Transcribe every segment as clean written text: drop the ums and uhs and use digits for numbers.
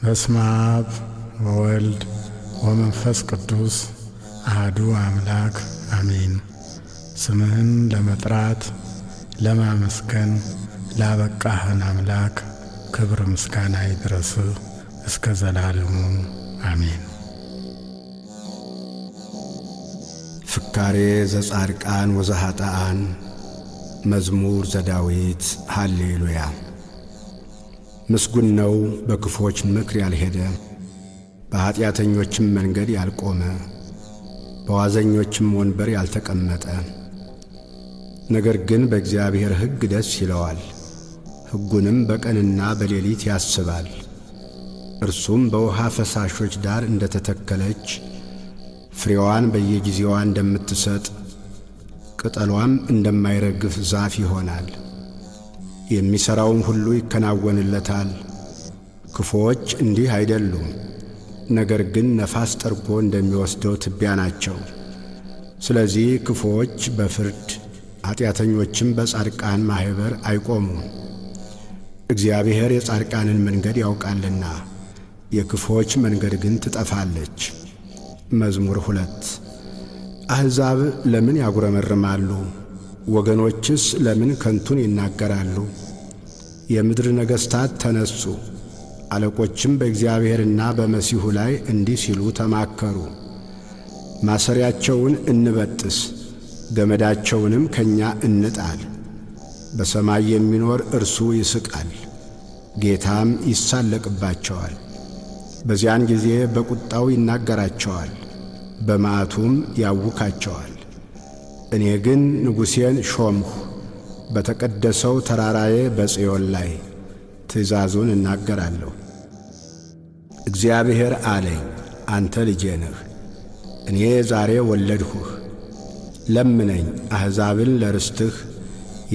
በስመ አብ ወወልድ ወመንፈስ ቅዱስ አሐዱ አምላክ አሜን። ስምህን ለመጥራት ለማመስገን ላበቃህን አምላክ ክብር ምስጋና ይድረስህ እስከ ዘላለሙ አሜን። ፍካሬ ዘጻድቃን ወዘኃጥኣን መዝሙር ዘዳዊት ሃሌሉያ። ምስጉን ነው በክፎች ምክር ያልሄደ፣ በኀጢአተኞችም መንገድ ያልቆመ፣ በዋዘኞችም ወንበር ያልተቀመጠ። ነገር ግን በእግዚአብሔር ሕግ ደስ ይለዋል፣ ሕጉንም በቀንና በሌሊት ያስባል። እርሱም በውሃ ፈሳሾች ዳር እንደ ተተከለች፣ ፍሬዋን በየጊዜዋ እንደምትሰጥ፣ ቅጠሏም እንደማይረግፍ ዛፍ ይሆናል። የሚሠራውም ሁሉ ይከናወንለታል። ክፉዎች እንዲህ አይደሉም፣ ነገር ግን ነፋስ ጠርጎ እንደሚወስደው ትቢያ ናቸው። ስለዚህ ክፉዎች በፍርድ ኀጢአተኞችም በጻድቃን ማኅበር አይቆሙም። እግዚአብሔር የጻድቃንን መንገድ ያውቃልና የክፉዎች መንገድ ግን ትጠፋለች። መዝሙር 2 አሕዛብ ለምን ያጉረመርማሉ? ወገኖችስ ለምን ከንቱን ይናገራሉ? የምድር ነገሥታት ተነሱ፣ አለቆችም በእግዚአብሔርና በመሲሑ ላይ እንዲህ ሲሉ ተማከሩ። ማሰሪያቸውን እንበጥስ፣ ገመዳቸውንም ከእኛ እንጣል። በሰማይ የሚኖር እርሱ ይስቃል፣ ጌታም ይሳለቅባቸዋል። በዚያን ጊዜ በቁጣው ይናገራቸዋል፣ በመዓቱም ያውካቸዋል። እኔ ግን ንጉሴን ሾምሁ፣ በተቀደሰው ተራራዬ በጽዮን ላይ ትእዛዙን እናገራለሁ። እግዚአብሔር አለኝ፣ አንተ ልጄ ነህ፣ እኔ ዛሬ ወለድሁህ። ለምነኝ፣ አሕዛብን ለርስትህ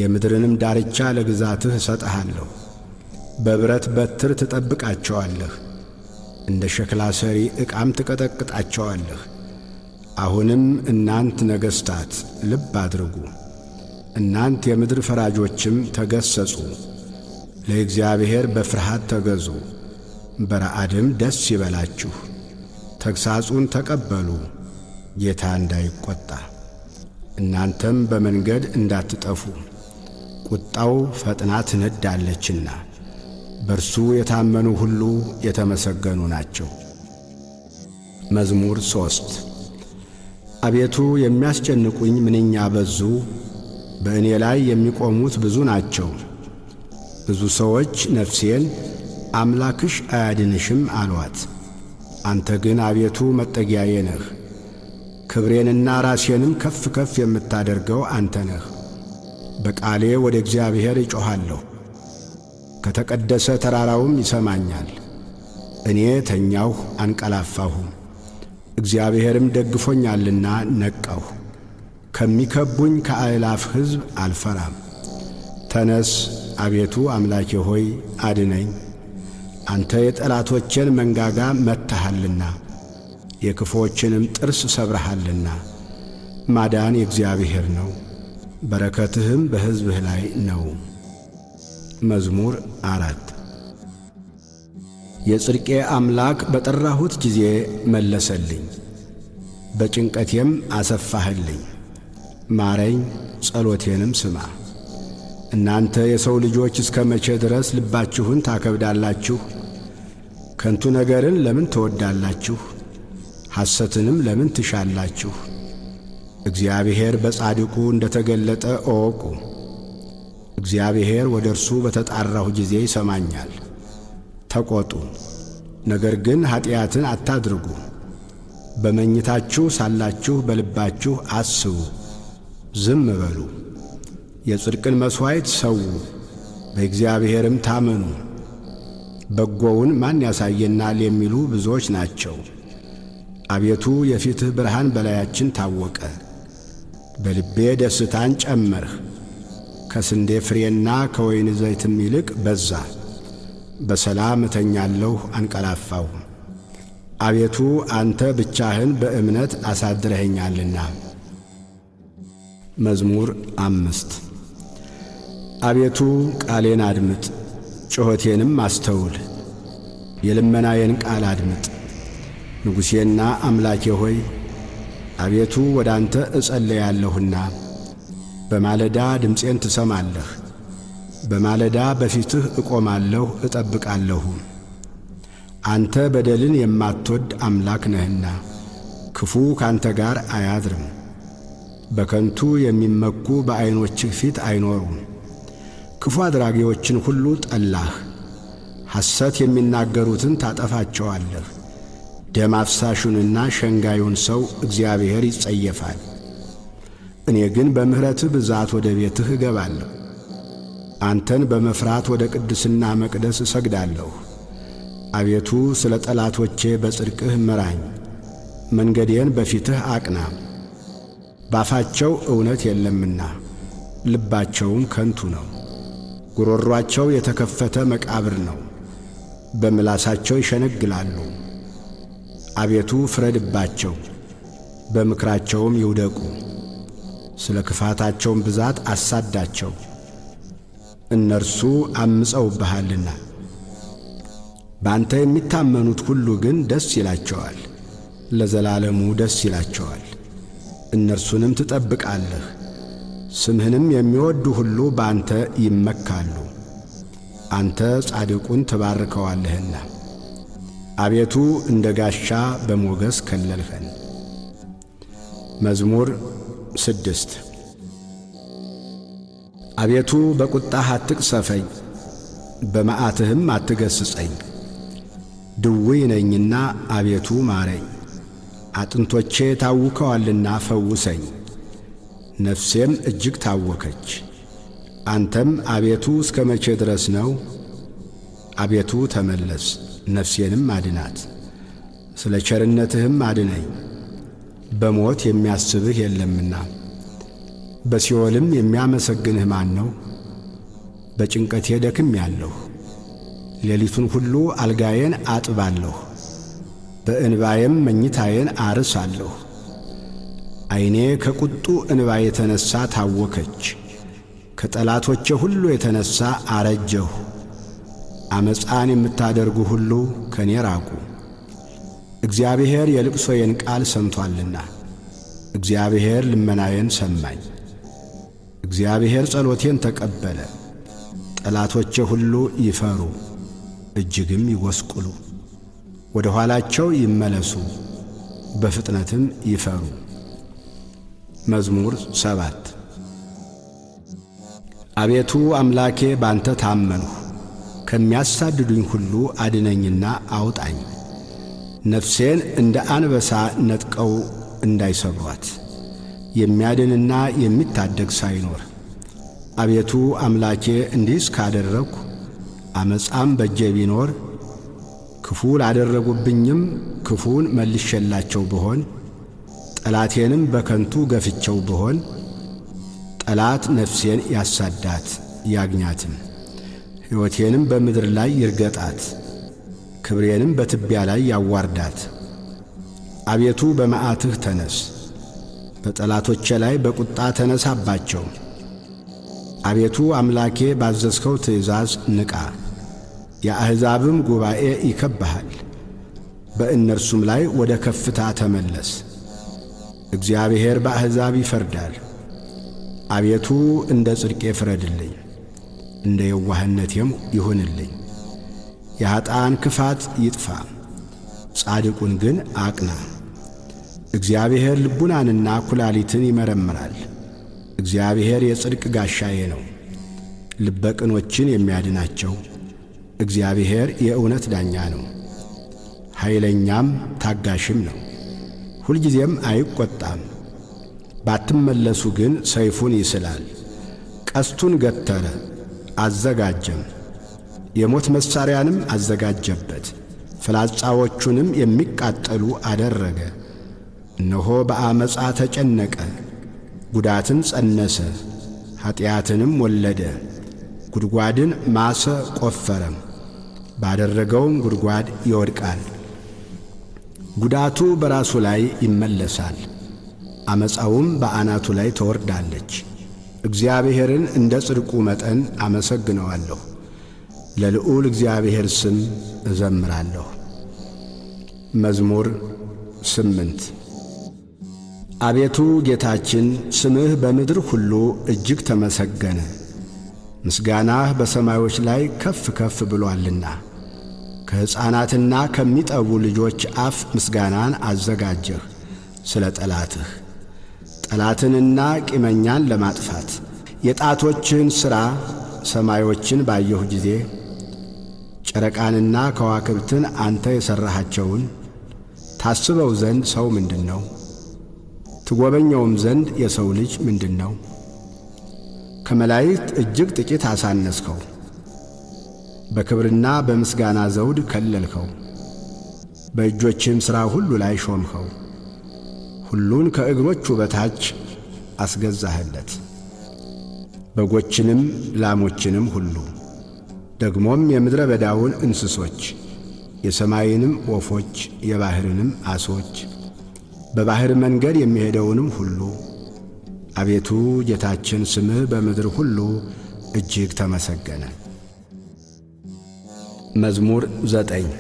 የምድርንም ዳርቻ ለግዛትህ እሰጥሃለሁ። በብረት በትር ትጠብቃቸዋለህ፣ እንደ ሸክላ ሰሪ ዕቃም ትቀጠቅጣቸዋለህ። አሁንም እናንት ነገሥታት ልብ አድርጉ፣ እናንት የምድር ፈራጆችም ተገሠጹ። ለእግዚአብሔር በፍርሃት ተገዙ፣ በረዓድም ደስ ይበላችሁ። ተግሣጹን ተቀበሉ፣ ጌታ እንዳይቈጣ፣ እናንተም በመንገድ እንዳትጠፉ። ቁጣው ፈጥና ትነዳለችና በርሱ የታመኑ ሁሉ የተመሰገኑ ናቸው። መዝሙር 3 አቤቱ የሚያስጨንቁኝ ምንኛ በዙ! በእኔ ላይ የሚቆሙት ብዙ ናቸው። ብዙ ሰዎች ነፍሴን አምላክሽ አያድንሽም አሏት። አንተ ግን አቤቱ መጠጊያዬ ነህ፣ ክብሬንና ራሴንም ከፍ ከፍ የምታደርገው አንተ ነህ። በቃሌ ወደ እግዚአብሔር እጮኻለሁ፣ ከተቀደሰ ተራራውም ይሰማኛል። እኔ ተኛሁ አንቀላፋሁም፣ እግዚአብሔርም ደግፎኛልና ነቃሁ። ከሚከቡኝ ከአእላፍ ሕዝብ አልፈራም። ተነስ አቤቱ አምላኬ ሆይ አድነኝ። አንተ የጠላቶቼን መንጋጋ መትሃልና የክፉዎችንም ጥርስ ሰብረሃልና። ማዳን የእግዚአብሔር ነው፣ በረከትህም በሕዝብህ ላይ ነው። መዝሙር 4 የጽድቄ አምላክ በጠራሁት ጊዜ መለሰልኝ፣ በጭንቀቴም አሰፋህልኝ። ማረኝ፣ ጸሎቴንም ስማ። እናንተ የሰው ልጆች እስከ መቼ ድረስ ልባችሁን ታከብዳላችሁ? ከንቱ ነገርን ለምን ትወዳላችሁ? ሐሰትንም ለምን ትሻላችሁ? እግዚአብሔር በጻድቁ እንደ ተገለጠ እወቁ። እግዚአብሔር ወደ እርሱ በተጣራሁ ጊዜ ይሰማኛል። ተቈጡ፣ ነገር ግን ኀጢአትን አታድርጉ። በመኝታችሁ ሳላችሁ በልባችሁ አስቡ፣ ዝም በሉ። የጽድቅን መሥዋዕት ሰዉ፣ በእግዚአብሔርም ታመኑ። በጎውን ማን ያሳየናል የሚሉ ብዙዎች ናቸው። አቤቱ የፊትህ ብርሃን በላያችን ታወቀ። በልቤ ደስታን ጨመርህ፣ ከስንዴ ፍሬና ከወይን ዘይትም ይልቅ በዛ። በሰላም እተኛለሁ አንቀላፋሁ። አቤቱ አንተ ብቻህን በእምነት አሳድረኸኛልና። መዝሙር 5 አቤቱ ቃሌን አድምጥ፣ ጩኸቴንም አስተውል። የልመናዬን ቃል አድምጥ። ንጉሴና አምላኬ ሆይ አቤቱ ወደ አንተ እጸለያለሁና በማለዳ ድምፄን ትሰማለህ። በማለዳ በፊትህ እቆማለሁ እጠብቃለሁ። አንተ በደልን የማትወድ አምላክ ነህና ክፉ ካንተ ጋር አያድርም። በከንቱ የሚመኩ በዐይኖችህ ፊት አይኖሩም። ክፉ አድራጊዎችን ሁሉ ጠላህ። ሐሰት የሚናገሩትን ታጠፋቸዋለህ። ደም አፍሳሹንና ሸንጋዩን ሰው እግዚአብሔር ይጸየፋል። እኔ ግን በምሕረትህ ብዛት ወደ ቤትህ እገባለሁ። አንተን በመፍራት ወደ ቅድስና መቅደስ እሰግዳለሁ። አቤቱ ስለ ጠላቶቼ በጽድቅህ ምራኝ፣ መንገዴን በፊትህ አቅና። ባፋቸው እውነት የለምና ልባቸውም ከንቱ ነው። ጉሮሮአቸው የተከፈተ መቃብር ነው፣ በምላሳቸው ይሸነግላሉ። አቤቱ ፍረድባቸው፣ በምክራቸውም ይውደቁ። ስለ ክፋታቸውም ብዛት አሳዳቸው፣ እነርሱ አምፀውብሃልና። በአንተ የሚታመኑት ሁሉ ግን ደስ ይላቸዋል፣ ለዘላለሙ ደስ ይላቸዋል። እነርሱንም ትጠብቃለህ። ስምህንም የሚወዱ ሁሉ በአንተ ይመካሉ። አንተ ጻድቁን ትባርከዋለህና። አቤቱ እንደ ጋሻ በሞገስ ከለልኸን። መዝሙር 6 አቤቱ በቁጣህ አትቅሰፈኝ፣ በመዓትህም አትገሥጸኝ። ድውይ ነኝና አቤቱ ማረኝ፣ አጥንቶቼ ታውከዋልና ፈውሰኝ። ነፍሴም እጅግ ታወከች። አንተም አቤቱ እስከ መቼ ድረስ ነው? አቤቱ ተመለስ፣ ነፍሴንም አድናት። ስለ ቸርነትህም አድነኝ፣ በሞት የሚያስብህ የለምና። በሲኦልም የሚያመሰግንህ ማን ነው? በጭንቀቴ ደክሜአለሁ፣ ሌሊቱን ሁሉ አልጋዬን አጥባለሁ፣ በእንባዬም መኝታዬን አርሳለሁ። ዐይኔ ከቁጡ እንባ የተነሣ ታወከች፣ ከጠላቶቼ ሁሉ የተነሣ አረጀሁ። ዓመፃን የምታደርጉ ሁሉ ከኔ ራቁ። እግዚአብሔር የልቅሶዬን ቃል ሰምቶአልና፣ እግዚአብሔር ልመናዬን ሰማኝ። እግዚአብሔር ጸሎቴን ተቀበለ። ጠላቶቼ ሁሉ ይፈሩ፣ እጅግም ይጐስቁሉ። ወደ ኋላቸው ይመለሱ፣ በፍጥነትም ይፈሩ። መዝሙር 7 አቤቱ አምላኬ ባንተ ታመንሁ፣ ከሚያሳድዱኝ ሁሉ አድነኝና አውጣኝ። ነፍሴን እንደ አንበሳ ነጥቀው እንዳይሰብሯት፣ የሚያድንና የሚታደግ ሳይኖር። አቤቱ አምላኬ እንዲህስ ካደረግሁ፣ ዓመፃም በእጄ ቢኖር፣ ክፉ ላደረጉብኝም ክፉን መልሼላቸው ብሆን፣ ጠላቴንም በከንቱ ገፍቸው ብሆን፣ ጠላት ነፍሴን ያሳዳት ያግኛትም፣ ሕይወቴንም በምድር ላይ ይርገጣት፣ ክብሬንም በትቢያ ላይ ያዋርዳት። አቤቱ በመዓትህ ተነስ፣ በጠላቶቼ ላይ በቁጣ ተነሳባቸው። አቤቱ አምላኬ ባዘዝከው ትእዛዝ ንቃ፣ የአሕዛብም ጉባኤ ይከብብሃል። በእነርሱም ላይ ወደ ከፍታ ተመለስ። እግዚአብሔር በአሕዛብ ይፈርዳል። አቤቱ እንደ ጽድቄ ፍረድልኝ፣ እንደ የዋህነቴም ይሁንልኝ። የኀጥኣን ክፋት ይጥፋ፣ ጻድቁን ግን አቅና። እግዚአብሔር ልቡናንና ኩላሊትን ይመረምራል። እግዚአብሔር የጽድቅ ጋሻዬ ነው፣ ልበ ቅኖችን የሚያድናቸው። እግዚአብሔር የእውነት ዳኛ ነው፣ ኃይለኛም ታጋሽም ነው። ሁልጊዜም አይቈጣም። ባትመለሱ ግን ሰይፉን ይስላል፣ ቀስቱን ገተረ አዘጋጀም፣ የሞት መሣሪያንም አዘጋጀበት፣ ፍላጻዎቹንም የሚቃጠሉ አደረገ። እነሆ በአመፃ ተጨነቀ፣ ጉዳትን ጸነሰ፣ ኀጢአትንም ወለደ። ጉድጓድን ማሰ ቈፈረም፣ ባደረገውም ጉድጓድ ይወድቃል። ጉዳቱ በራሱ ላይ ይመለሳል፣ አመፃውም በአናቱ ላይ ትወርዳለች። እግዚአብሔርን እንደ ጽድቁ መጠን አመሰግነዋለሁ፣ ለልዑል እግዚአብሔር ስም እዘምራለሁ። መዝሙር 8 አቤቱ ጌታችን ስምህ በምድር ሁሉ እጅግ ተመሰገነ። ምስጋናህ በሰማዮች ላይ ከፍ ከፍ ብሎአልና። ከሕፃናትና ከሚጠቡ ልጆች አፍ ምስጋናን አዘጋጀህ ስለ ጠላትህ፣ ጠላትንና ቂመኛን ለማጥፋት። የጣቶችህን ሥራ ሰማዮችን ባየሁ ጊዜ ጨረቃንና ከዋክብትን አንተ የሠራሃቸውን ታስበው ዘንድ ሰው ምንድን ነው? ትጐበኘውም ዘንድ የሰው ልጅ ምንድን ነው? ከመላእክት እጅግ ጥቂት አሳነስከው፣ በክብርና በምስጋና ዘውድ ከለልከው። በእጆችህም ሥራ ሁሉ ላይ ሾምኸው፣ ሁሉን ከእግሮቹ በታች አስገዛህለት። በጎችንም ላሞችንም ሁሉ ደግሞም የምድረ በዳውን እንስሶች፣ የሰማይንም ወፎች፣ የባሕርንም ዓሦች፣ በባሕር መንገድ የሚሄደውንም ሁሉ። አቤቱ ጌታችን ስምህ በምድር ሁሉ እጅግ ተመሰገነ። መዝሙር 9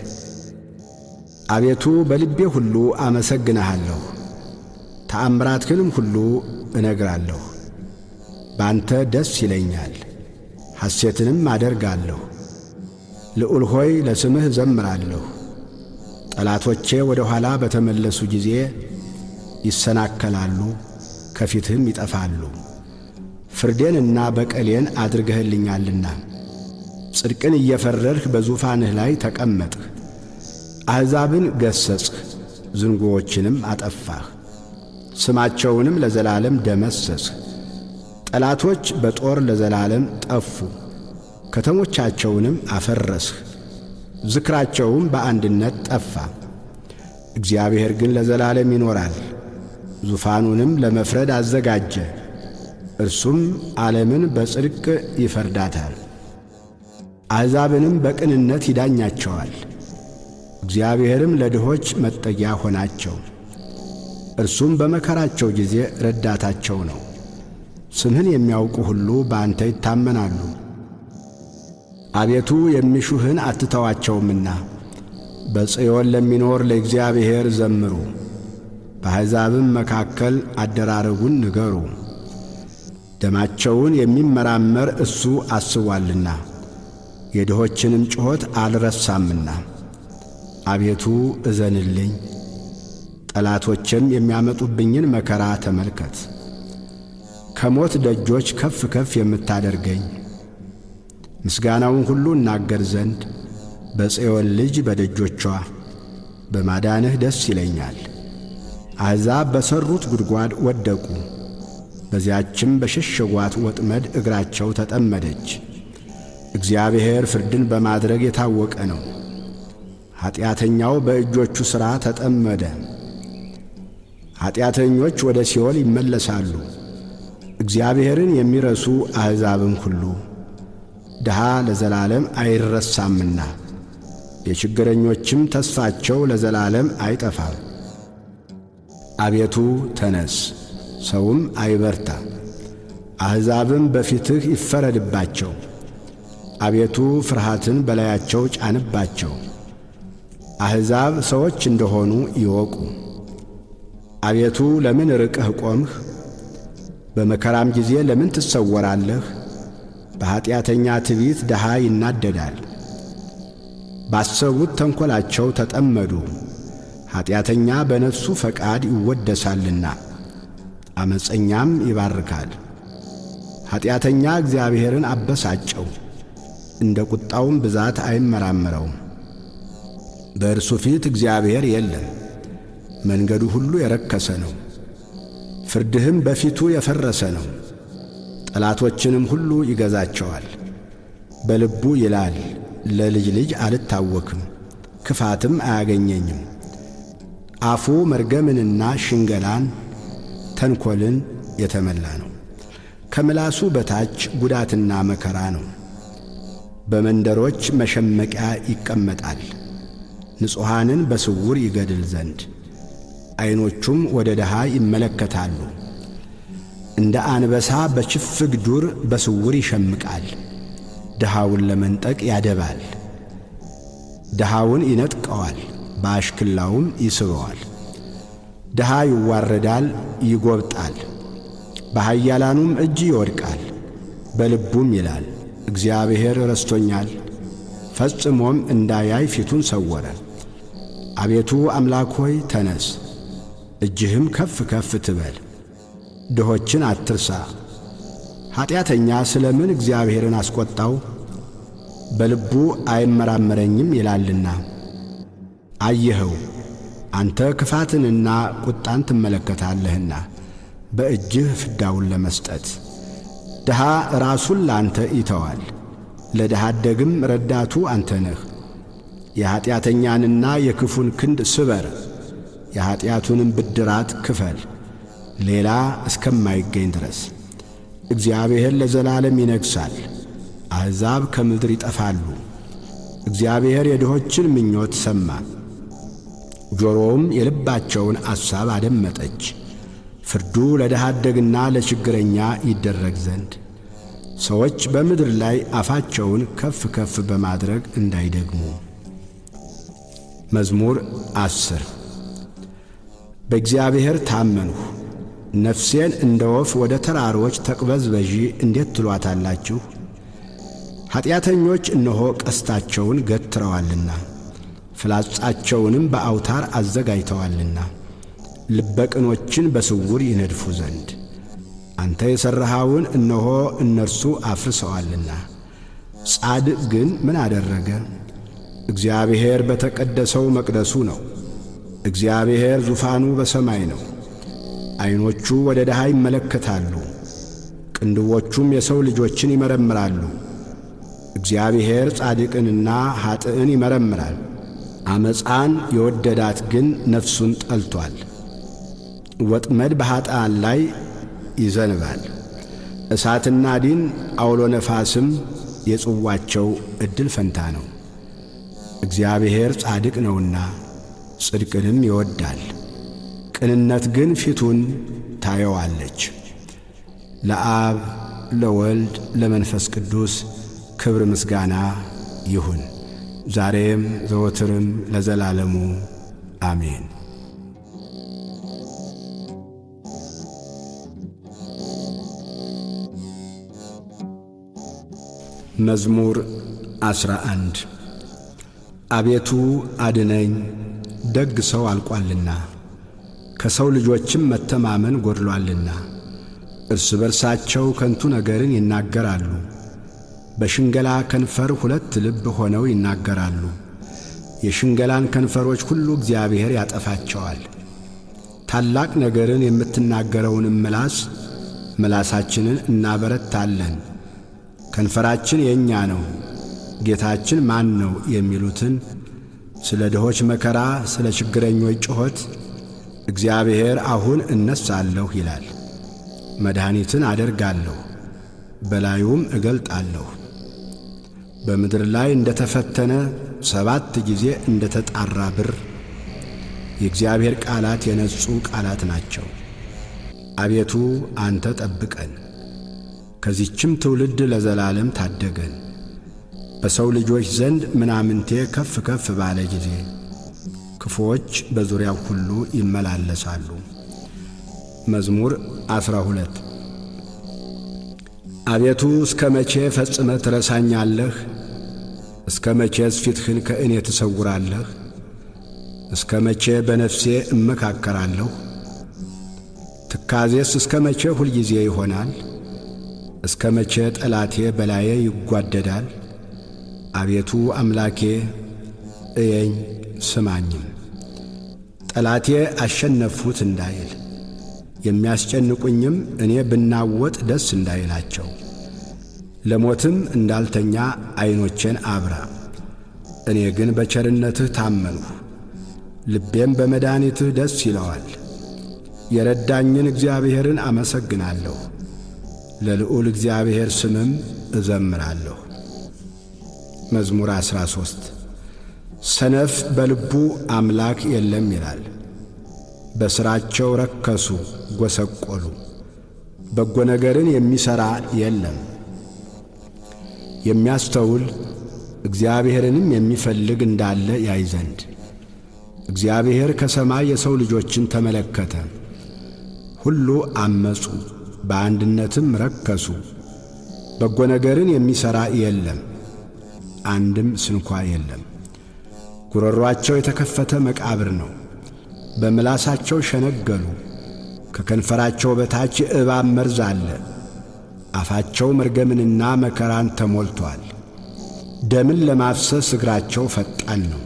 አቤቱ በልቤ ሁሉ አመሰግንሃለሁ፣ ተአምራትህንም ሁሉ እነግራለሁ። በአንተ ደስ ይለኛል፣ ሐሴትንም አደርጋለሁ። ልዑል ሆይ ለስምህ እዘምራለሁ። ጠላቶቼ ወደ ኋላ በተመለሱ ጊዜ ይሰናከላሉ፣ ከፊትህም ይጠፋሉ። ፍርዴንና በቀሌን አድርገህልኛልና ጽድቅን እየፈረድህ በዙፋንህ ላይ ተቀመጥህ። አሕዛብን ገሠጽህ፣ ዝንጉዎችንም አጠፋህ፣ ስማቸውንም ለዘላለም ደመሰስህ። ጠላቶች በጦር ለዘላለም ጠፉ፣ ከተሞቻቸውንም አፈረስህ፣ ዝክራቸውም በአንድነት ጠፋ። እግዚአብሔር ግን ለዘላለም ይኖራል፣ ዙፋኑንም ለመፍረድ አዘጋጀ። እርሱም ዓለምን በጽድቅ ይፈርዳታል፣ አሕዛብንም በቅንነት ይዳኛቸዋል። እግዚአብሔርም ለድሆች መጠጊያ ሆናቸው፣ እርሱም በመከራቸው ጊዜ ረዳታቸው ነው። ስምህን የሚያውቁ ሁሉ በአንተ ይታመናሉ። አቤቱ የሚሹህን አትተዋቸውምና በጽዮን ለሚኖር ለእግዚአብሔር ዘምሩ። በአሕዛብም መካከል አደራረጉን ንገሩ። ደማቸውን የሚመራመር እሱ አስቧልና የድሆችንም ጩኸት አልረሳምና። አቤቱ እዘንልኝ፣ ጠላቶችም የሚያመጡብኝን መከራ ተመልከት። ከሞት ደጆች ከፍ ከፍ የምታደርገኝ ምስጋናውን ሁሉ እናገር ዘንድ በጽዮን ልጅ በደጆቿ በማዳንህ ደስ ይለኛል። አሕዛብ በሠሩት ጉድጓድ ወደቁ፣ በዚያችም በሸሸጓት ወጥመድ እግራቸው ተጠመደች። እግዚአብሔር ፍርድን በማድረግ የታወቀ ነው። ኀጢአተኛው በእጆቹ ሥራ ተጠመደ። ኀጢአተኞች ወደ ሲኦል ይመለሳሉ። እግዚአብሔርን የሚረሱ አሕዛብም ሁሉ ድሃ ለዘላለም አይረሳምና የችግረኞችም ተስፋቸው ለዘላለም አይጠፋም። አቤቱ ተነስ፣ ሰውም አይበርታ፣ አሕዛብም በፊትህ ይፈረድባቸው። አቤቱ ፍርሃትን በላያቸው ጫንባቸው፣ አሕዛብ ሰዎች እንደሆኑ ይወቁ። አቤቱ ለምን ርቀህ ቆምህ? በመከራም ጊዜ ለምን ትሰወራለህ? በኀጢአተኛ ትዕቢት ድሃ ይናደዳል። ባሰቡት ተንኰላቸው ተጠመዱ። ኀጢአተኛ በነፍሱ ፈቃድ ይወደሳልና ዓመፀኛም ይባርካል። ኀጢአተኛ እግዚአብሔርን አበሳጨው፣ እንደ ቁጣውም ብዛት አይመራመረውም። በእርሱ ፊት እግዚአብሔር የለም፣ መንገዱ ሁሉ የረከሰ ነው። ፍርድህም በፊቱ የፈረሰ ነው። ጠላቶችንም ሁሉ ይገዛቸዋል። በልቡ ይላል፣ ለልጅ ልጅ አልታወክም፣ ክፋትም አያገኘኝም። አፉ መርገምንና ሽንገላን ተንኰልን የተመላ ነው። ከምላሱ በታች ጉዳትና መከራ ነው። በመንደሮች መሸመቂያ ይቀመጣል፣ ንጹሓንን በስውር ይገድል ዘንድ። ዐይኖቹም ወደ ድሃ ይመለከታሉ። እንደ አንበሳ በችፍግ ዱር በስውር ይሸምቃል። ድሃውን ለመንጠቅ ያደባል። ድሃውን ይነጥቀዋል፣ በአሽክላውም ይስበዋል። ድሃ ይዋረዳል፣ ይጐብጣል፣ በኃያላኑም እጅ ይወድቃል። በልቡም ይላል እግዚአብሔር ረስቶኛል፣ ፈጽሞም እንዳያይ ፊቱን ሰወረ። አቤቱ አምላክ ሆይ ተነስ፣ እጅህም ከፍ ከፍ ትበል። ድሆችን አትርሳ። ኀጢአተኛ ስለ ምን እግዚአብሔርን አስቈጣው? በልቡ አይመራመረኝም ይላልና። አየኸው፣ አንተ ክፋትንና ቁጣን ትመለከታለህና በእጅህ ፍዳውን ለመስጠት። ድሃ ራሱን ላንተ ይተዋል፣ ለድሃ አደግም ረዳቱ አንተ ነህ። የኀጢአተኛንና የክፉን ክንድ ስበር፣ የኀጢአቱንም ብድራት ክፈል፣ ሌላ እስከማይገኝ ድረስ። እግዚአብሔር ለዘላለም ይነግሣል፣ አሕዛብ ከምድር ይጠፋሉ። እግዚአብሔር የድሆችን ምኞት ሰማ፣ ጆሮውም የልባቸውን አሳብ አደመጠች። ፍርዱ ለድሃ አደግና ለችግረኛ ይደረግ ዘንድ ሰዎች በምድር ላይ አፋቸውን ከፍ ከፍ በማድረግ እንዳይደግሙ። መዝሙር 10 በእግዚአብሔር ታመንሁ፣ ነፍሴን እንደ ወፍ ወደ ተራሮች ተቅበዝበዢ እንዴት ትሏታላችሁ? ኀጢአተኞች እነሆ ቀስታቸውን ገትረዋልና ፍላጻቸውንም በአውታር አዘጋጅተዋልና ልበቅኖችን በስውር ይነድፉ ዘንድ። አንተ የሠራኸውን እነሆ እነርሱ አፍርሰዋልና። ጻድቅ ግን ምን አደረገ? እግዚአብሔር በተቀደሰው መቅደሱ ነው። እግዚአብሔር ዙፋኑ በሰማይ ነው። ዐይኖቹ ወደ ድሃ ይመለከታሉ፣ ቅንድቦቹም የሰው ልጆችን ይመረምራሉ። እግዚአብሔር ጻድቅንና ኀጥእን ይመረምራል። ዓመፃን የወደዳት ግን ነፍሱን ጠልቶአል። ወጥመድ በኀጥኣን ላይ ይዘንባል። እሳትና ዲን አውሎ ነፋስም የጽዋቸው ዕድል ፈንታ ነው። እግዚአብሔር ጻድቅ ነውና ጽድቅንም ይወዳል። ቅንነት ግን ፊቱን ታየዋለች። ለአብ ለወልድ ለመንፈስ ቅዱስ ክብር ምስጋና ይሁን፣ ዛሬም ዘወትርም ለዘላለሙ አሜን። መዝሙር 11 አቤቱ አድነኝ፣ ደግ ሰው አልቋልና ከሰው ልጆችም መተማመን ጐድሎአልና። እርስ በርሳቸው ከንቱ ነገርን ይናገራሉ፣ በሽንገላ ከንፈር ሁለት ልብ ሆነው ይናገራሉ። የሽንገላን ከንፈሮች ሁሉ እግዚአብሔር ያጠፋቸዋል። ታላቅ ነገርን የምትናገረውንም ምላሳችንን እናበረታለን። ከንፈራችን የእኛ ነው፣ ጌታችን ማን ነው የሚሉትን ስለ ድሆች መከራ፣ ስለ ችግረኞች ጩኸት እግዚአብሔር አሁን እነሣለሁ ይላል። መድኃኒትን አደርጋለሁ፣ በላዩም እገልጣለሁ። በምድር ላይ እንደ ተፈተነ 7 ጊዜ እንደ ተጣራ ብር የእግዚአብሔር ቃላት የነጹ ቃላት ናቸው። አቤቱ አንተ ጠብቀን፣ ከዚህችም ትውልድ ለዘላለም ታደገን። በሰው ልጆች ዘንድ ምናምንቴ ከፍ ከፍ ባለ ጊዜ ክፉዎች በዙሪያው ሁሉ ይመላለሳሉ። መዝሙር 12 አቤቱ እስከ መቼ ፈጽመህ ትረሳኛለህ? እስከ መቼስ ፊትህን ከእኔ ትሰውራለህ? እስከ መቼ በነፍሴ እመካከራለሁ? ትካዜስ እስከ መቼ ሁልጊዜ ይሆናል? እስከ መቼ ጠላቴ በላዬ ይጓደዳል? አቤቱ አምላኬ እየኝ ስማኝም። ጠላቴ አሸነፍሁት እንዳይል የሚያስጨንቁኝም እኔ ብናወጥ ደስ እንዳይላቸው። ለሞትም እንዳልተኛ ዐይኖቼን አብራ። እኔ ግን በቸርነትህ ታመንሁ፣ ልቤም በመድኃኒትህ ደስ ይለዋል። የረዳኝን እግዚአብሔርን አመሰግናለሁ፣ ለልዑል እግዚአብሔር ስምም እዘምራለሁ። መዝሙር 13 ሰነፍ በልቡ አምላክ የለም ይላል። በሥራቸው ረከሱ ጐሰቈሉ፣ በጎ ነገርን የሚሠራ የለም። የሚያስተውል እግዚአብሔርንም የሚፈልግ እንዳለ ያይ ዘንድ። እግዚአብሔር ከሰማይ የሰው ልጆችን ተመለከተ። ሁሉ አመፁ፣ በአንድነትም ረከሱ። በጎ ነገርን የሚሠራ የለም፣ አንድም ስንኳ የለም። ጉሮሮአቸው የተከፈተ መቃብር ነው፣ በምላሳቸው ሸነገሉ። ከከንፈራቸው በታች የእባብ መርዝ አለ። አፋቸው መርገምንና መከራን ተሞልቶአል። ደምን ለማፍሰስ እግራቸው ፈጣን ነው።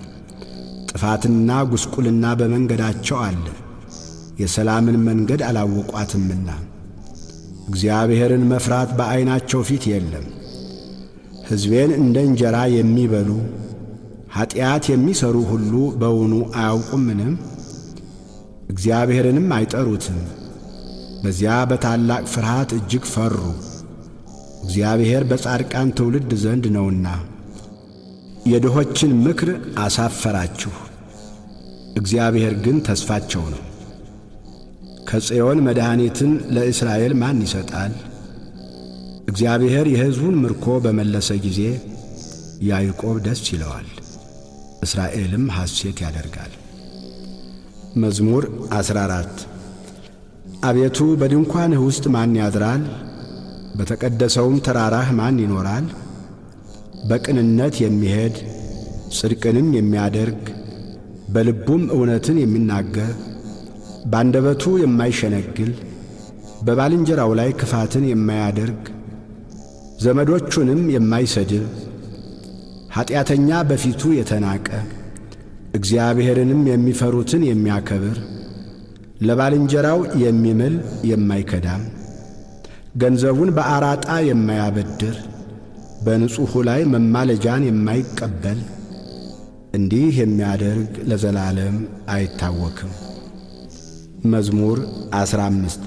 ጥፋትና ጉስቁልና በመንገዳቸው አለ፣ የሰላምን መንገድ አላወቋትምና። እግዚአብሔርን መፍራት በዐይናቸው ፊት የለም። ሕዝቤን እንደ እንጀራ የሚበሉ ኀጢአት የሚሠሩ ሁሉ በውኑ አያውቁምን? እግዚአብሔርንም አይጠሩትም። በዚያ በታላቅ ፍርሃት እጅግ ፈሩ። እግዚአብሔር በጻድቃን ትውልድ ዘንድ ነውና። የድሆችን ምክር አሳፈራችሁ፣ እግዚአብሔር ግን ተስፋቸው ነው። ከጽዮን መድኃኒትን ለእስራኤል ማን ይሰጣል? እግዚአብሔር የሕዝቡን ምርኮ በመለሰ ጊዜ ያዕቆብ ደስ ይለዋል፣ እስራኤልም ሐሴት ያደርጋል። መዝሙር 14 አቤቱ በድንኳንህ ውስጥ ማን ያድራል? በተቀደሰውም ተራራህ ማን ይኖራል? በቅንነት የሚሄድ ጽድቅንም የሚያደርግ በልቡም እውነትን የሚናገር ባንደበቱ የማይሸነግል በባልንጀራው ላይ ክፋትን የማያደርግ ዘመዶቹንም የማይሰድብ ኀጢአተኛ በፊቱ የተናቀ እግዚአብሔርንም የሚፈሩትን የሚያከብር ለባልንጀራው የሚምል የማይከዳም ገንዘቡን በአራጣ የማያበድር በንጹሑ ላይ መማለጃን የማይቀበል እንዲህ የሚያደርግ ለዘላለም አይታወክም። መዝሙር 15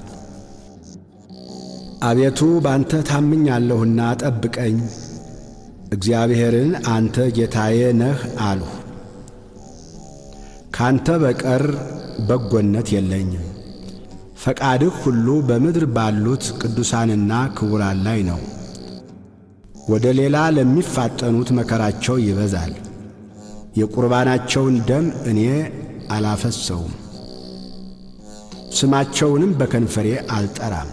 አቤቱ ባንተ ታምኛለሁና ጠብቀኝ። እግዚአብሔርን አንተ ጌታዬ ነህ አልሁ። ካንተ በቀር በጎነት የለኝም። ፈቃድህ ሁሉ በምድር ባሉት ቅዱሳንና ክቡራን ላይ ነው። ወደ ሌላ ለሚፋጠኑት መከራቸው ይበዛል። የቁርባናቸውን ደም እኔ አላፈሰውም፣ ስማቸውንም በከንፈሬ አልጠራም።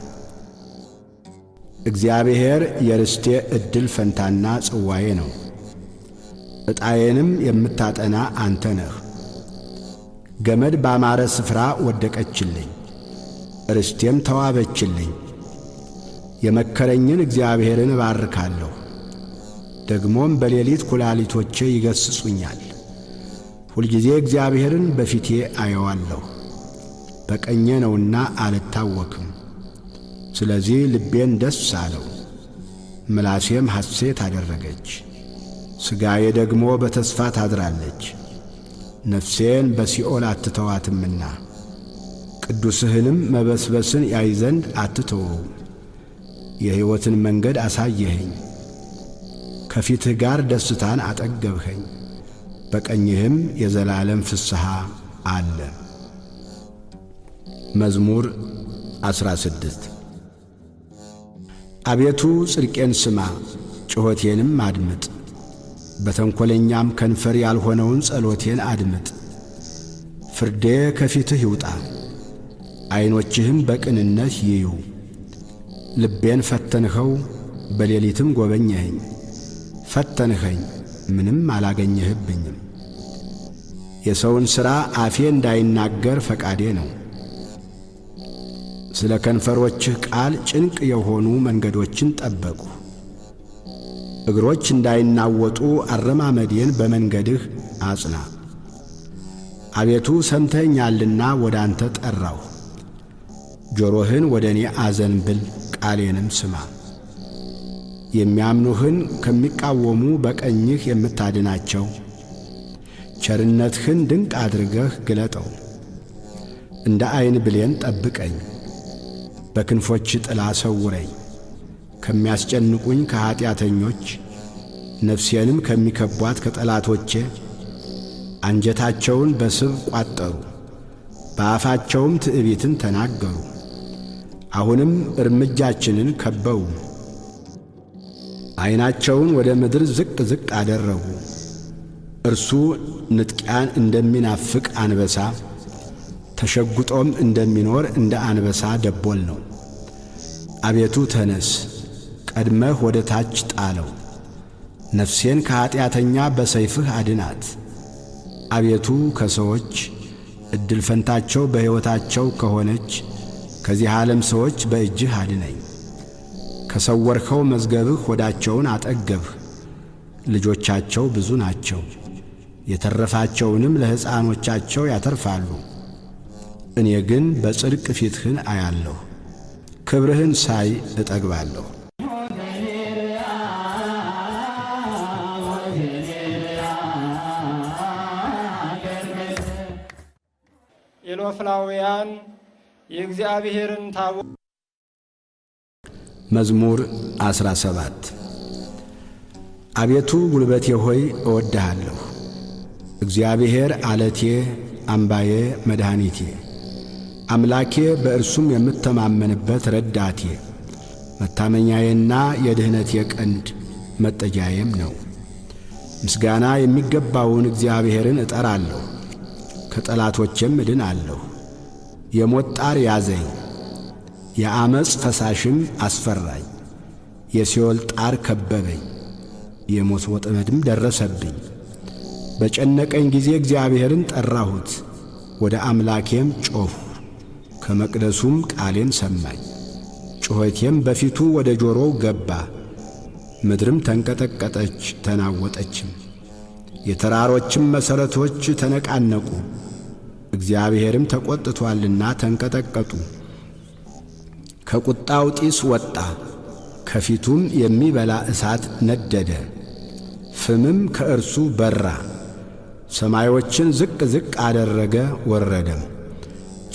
እግዚአብሔር የርስቴ ዕድል ፈንታና ጽዋዬ ነው። ዕጣዬንም የምታጠና አንተ ነህ። ገመድ ባማረ ስፍራ ወደቀችልኝ፣ ርስቴም ተዋበችልኝ። የመከረኝን እግዚአብሔርን እባርካለሁ። ደግሞም በሌሊት ኩላሊቶቼ ይገሥጹኛል። ሁልጊዜ እግዚአብሔርን በፊቴ አየዋለሁ። በቀኜ ነውና አልታወክም። ስለዚህ ልቤን ደስ አለው፣ ምላሴም ሐሴት አደረገች። ሥጋዬ ደግሞ በተስፋ ታድራለች። ነፍሴን በሲኦል አትተዋትምና ቅዱስህንም መበስበስን ያይ ዘንድ አትተወውም። የሕይወትን መንገድ አሳየኸኝ፣ ከፊትህ ጋር ደስታን አጠገብኸኝ። በቀኝህም የዘላለም ፍስሐ አለ። መዝሙር 16 አቤቱ ጽድቄን ስማ፣ ጩኸቴንም አድምጥ። በተንኰለኛም ከንፈር ያልሆነውን ጸሎቴን አድምጥ። ፍርዴ ከፊትህ ይውጣ፣ ዐይኖችህም በቅንነት ይዩ። ልቤን ፈተንኸው፣ በሌሊትም ጐበኘኸኝ። ፈተንኸኝ፣ ምንም አላገኘህብኝም። የሰውን ሥራ አፌ እንዳይናገር ፈቃዴ ነው። ስለ ከንፈሮችህ ቃል ጭንቅ የሆኑ መንገዶችን ጠበቁ። እግሮች እንዳይናወጡ አረማመዴን በመንገድህ አጽና። አቤቱ ሰምተኸኛልና ወደ አንተ ጠራሁ። ጆሮህን ወደ እኔ አዘንብል፣ ቃሌንም ስማ። የሚያምኑህን ከሚቃወሙ በቀኝህ የምታድናቸው ቸርነትህን ድንቅ አድርገህ ግለጠው። እንደ ዐይን ብሌን ጠብቀኝ፣ በክንፎች ጥላ ሰውረኝ። ከሚያስጨንቁኝ ከኀጢአተኞች ነፍሴንም ከሚከቧት ከጠላቶቼ አንጀታቸውን በስብ ቋጠሩ፣ በአፋቸውም ትዕቢትን ተናገሩ። አሁንም እርምጃችንን ከበው። ዐይናቸውን ወደ ምድር ዝቅ ዝቅ አደረጉ። እርሱ ንጥቂያን እንደሚናፍቅ አንበሳ ተሸጉጦም እንደሚኖር እንደ አንበሳ ደቦል ነው። አቤቱ ተነስ፣ ቀድመህ ወደ ታች ጣለው። ነፍሴን ከኀጢአተኛ በሰይፍህ አድናት። አቤቱ ከሰዎች ዕድል ፈንታቸው በሕይወታቸው ከሆነች ከዚህ ዓለም ሰዎች በእጅህ አድነኝ። ከሰወርኸው መዝገብህ ሆዳቸውን አጠገብህ። ልጆቻቸው ብዙ ናቸው፣ የተረፋቸውንም ለሕፃኖቻቸው ያተርፋሉ። እኔ ግን በጽድቅ ፊትህን አያለሁ፣ ክብርህን ሳይ እጠግባለሁ። ኢሎፍላውያን የእግዚአብሔርን ታቦት መዝሙር 17 አቤቱ ጉልበቴ ሆይ እወድሃለሁ። እግዚአብሔር ዓለቴ፣ አምባዬ፣ መድኃኒቴ፣ አምላኬ በእርሱም የምተማመንበት ረዳቴ፣ መታመኛዬና የድኅነቴ ቀንድ መጠጊያዬም ነው። ምስጋና የሚገባውን እግዚአብሔርን እጠራለሁ፣ ከጠላቶቼም እድናለሁ። የሞት ጣር ያዘኝ፣ የዓመፅ ፈሳሽም አስፈራኝ። የሲኦል ጣር ከበበኝ፣ የሞት ወጥመድም ደረሰብኝ። በጨነቀኝ ጊዜ እግዚአብሔርን ጠራሁት፣ ወደ አምላኬም ጮኽሁ። ከመቅደሱም ቃሌን ሰማኝ፣ ጩኸቴም በፊቱ ወደ ጆሮው ገባ። ምድርም ተንቀጠቀጠች ተናወጠችም፣ የተራሮችም መሠረቶች ተነቃነቁ። እግዚአብሔርም ተቈጥቶአልና ተንቀጠቀጡ። ከቁጣው ጢስ ወጣ፣ ከፊቱም የሚበላ እሳት ነደደ። ፍምም ከእርሱ በራ። ሰማዮችን ዝቅ ዝቅ አደረገ ወረደም።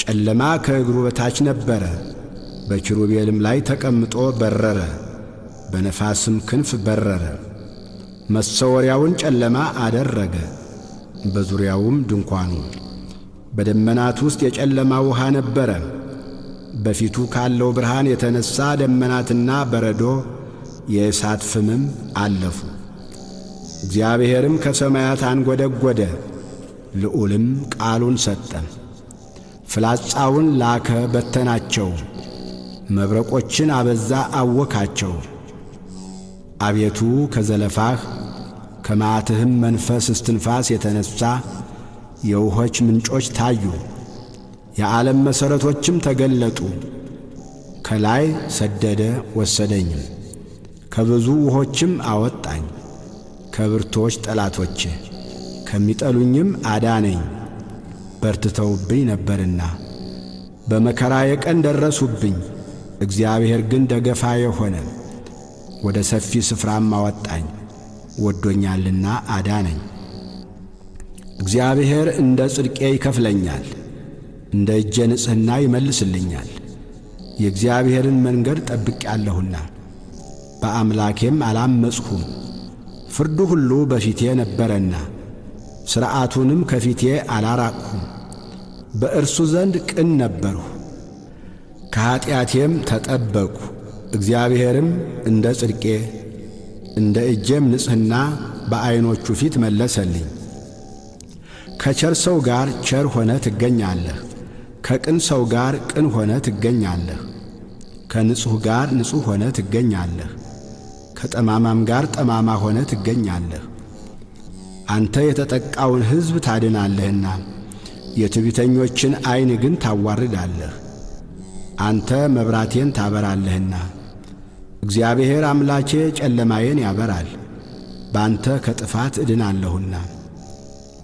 ጨለማ ከእግሩ በታች ነበረ። በኪሩቤልም ላይ ተቀምጦ በረረ፣ በነፋስም ክንፍ በረረ። መሰወሪያውን ጨለማ አደረገ፣ በዙሪያውም ድንኳኑ። በደመናት ውስጥ የጨለማ ውሃ ነበረ። በፊቱ ካለው ብርሃን የተነሣ ደመናትና በረዶ የእሳት ፍምም አለፉ። እግዚአብሔርም ከሰማያት አንጐደጐደ፣ ልዑልም ቃሉን ሰጠ። ፍላጻውን ላከ በተናቸው፣ መብረቆችን አበዛ አወካቸው። አቤቱ ከዘለፋህ ከመዓትህም መንፈስ እስትንፋስ የተነሣ የውኆች ምንጮች ታዩ፣ የዓለም መሠረቶችም ተገለጡ። ከላይ ሰደደ ወሰደኝም፣ ከብዙ ውኆችም አወጣኝ። ከብርቶች ጠላቶቼ ከሚጠሉኝም አዳነኝ። በርትተውብኝ ነበርና በመከራዬ ቀን ደረሱብኝ። እግዚአብሔር ግን ደገፋዬ ሆነ፣ ወደ ሰፊ ስፍራም አወጣኝ። ወዶኛልና አዳነኝ። እግዚአብሔር እንደ ጽድቄ ይከፍለኛል፣ እንደ እጄ ንጽሕና ይመልስልኛል። የእግዚአብሔርን መንገድ ጠብቄአለሁና በአምላኬም አላመፅሁም። ፍርዱ ሁሉ በፊቴ ነበረና ሥርዓቱንም ከፊቴ አላራቅሁም። በእርሱ ዘንድ ቅን ነበርሁ፣ ከኀጢአቴም ተጠበቅሁ። እግዚአብሔርም እንደ ጽድቄ እንደ እጄም ንጽሕና በዐይኖቹ ፊት መለሰልኝ። ከቸር ሰው ጋር ቸር ሆነ ትገኛለህ፣ ከቅን ሰው ጋር ቅን ሆነ ትገኛለህ። ከንጹሕ ጋር ንጹሕ ሆነ ትገኛለህ፣ ከጠማማም ጋር ጠማማ ሆነ ትገኛለህ። አንተ የተጠቃውን ሕዝብ ታድናለህና የትዕቢተኞችን ዐይን ግን ታዋርዳለህ። አንተ መብራቴን ታበራለህና እግዚአብሔር አምላኬ ጨለማዬን ያበራል። በአንተ ከጥፋት እድናለሁና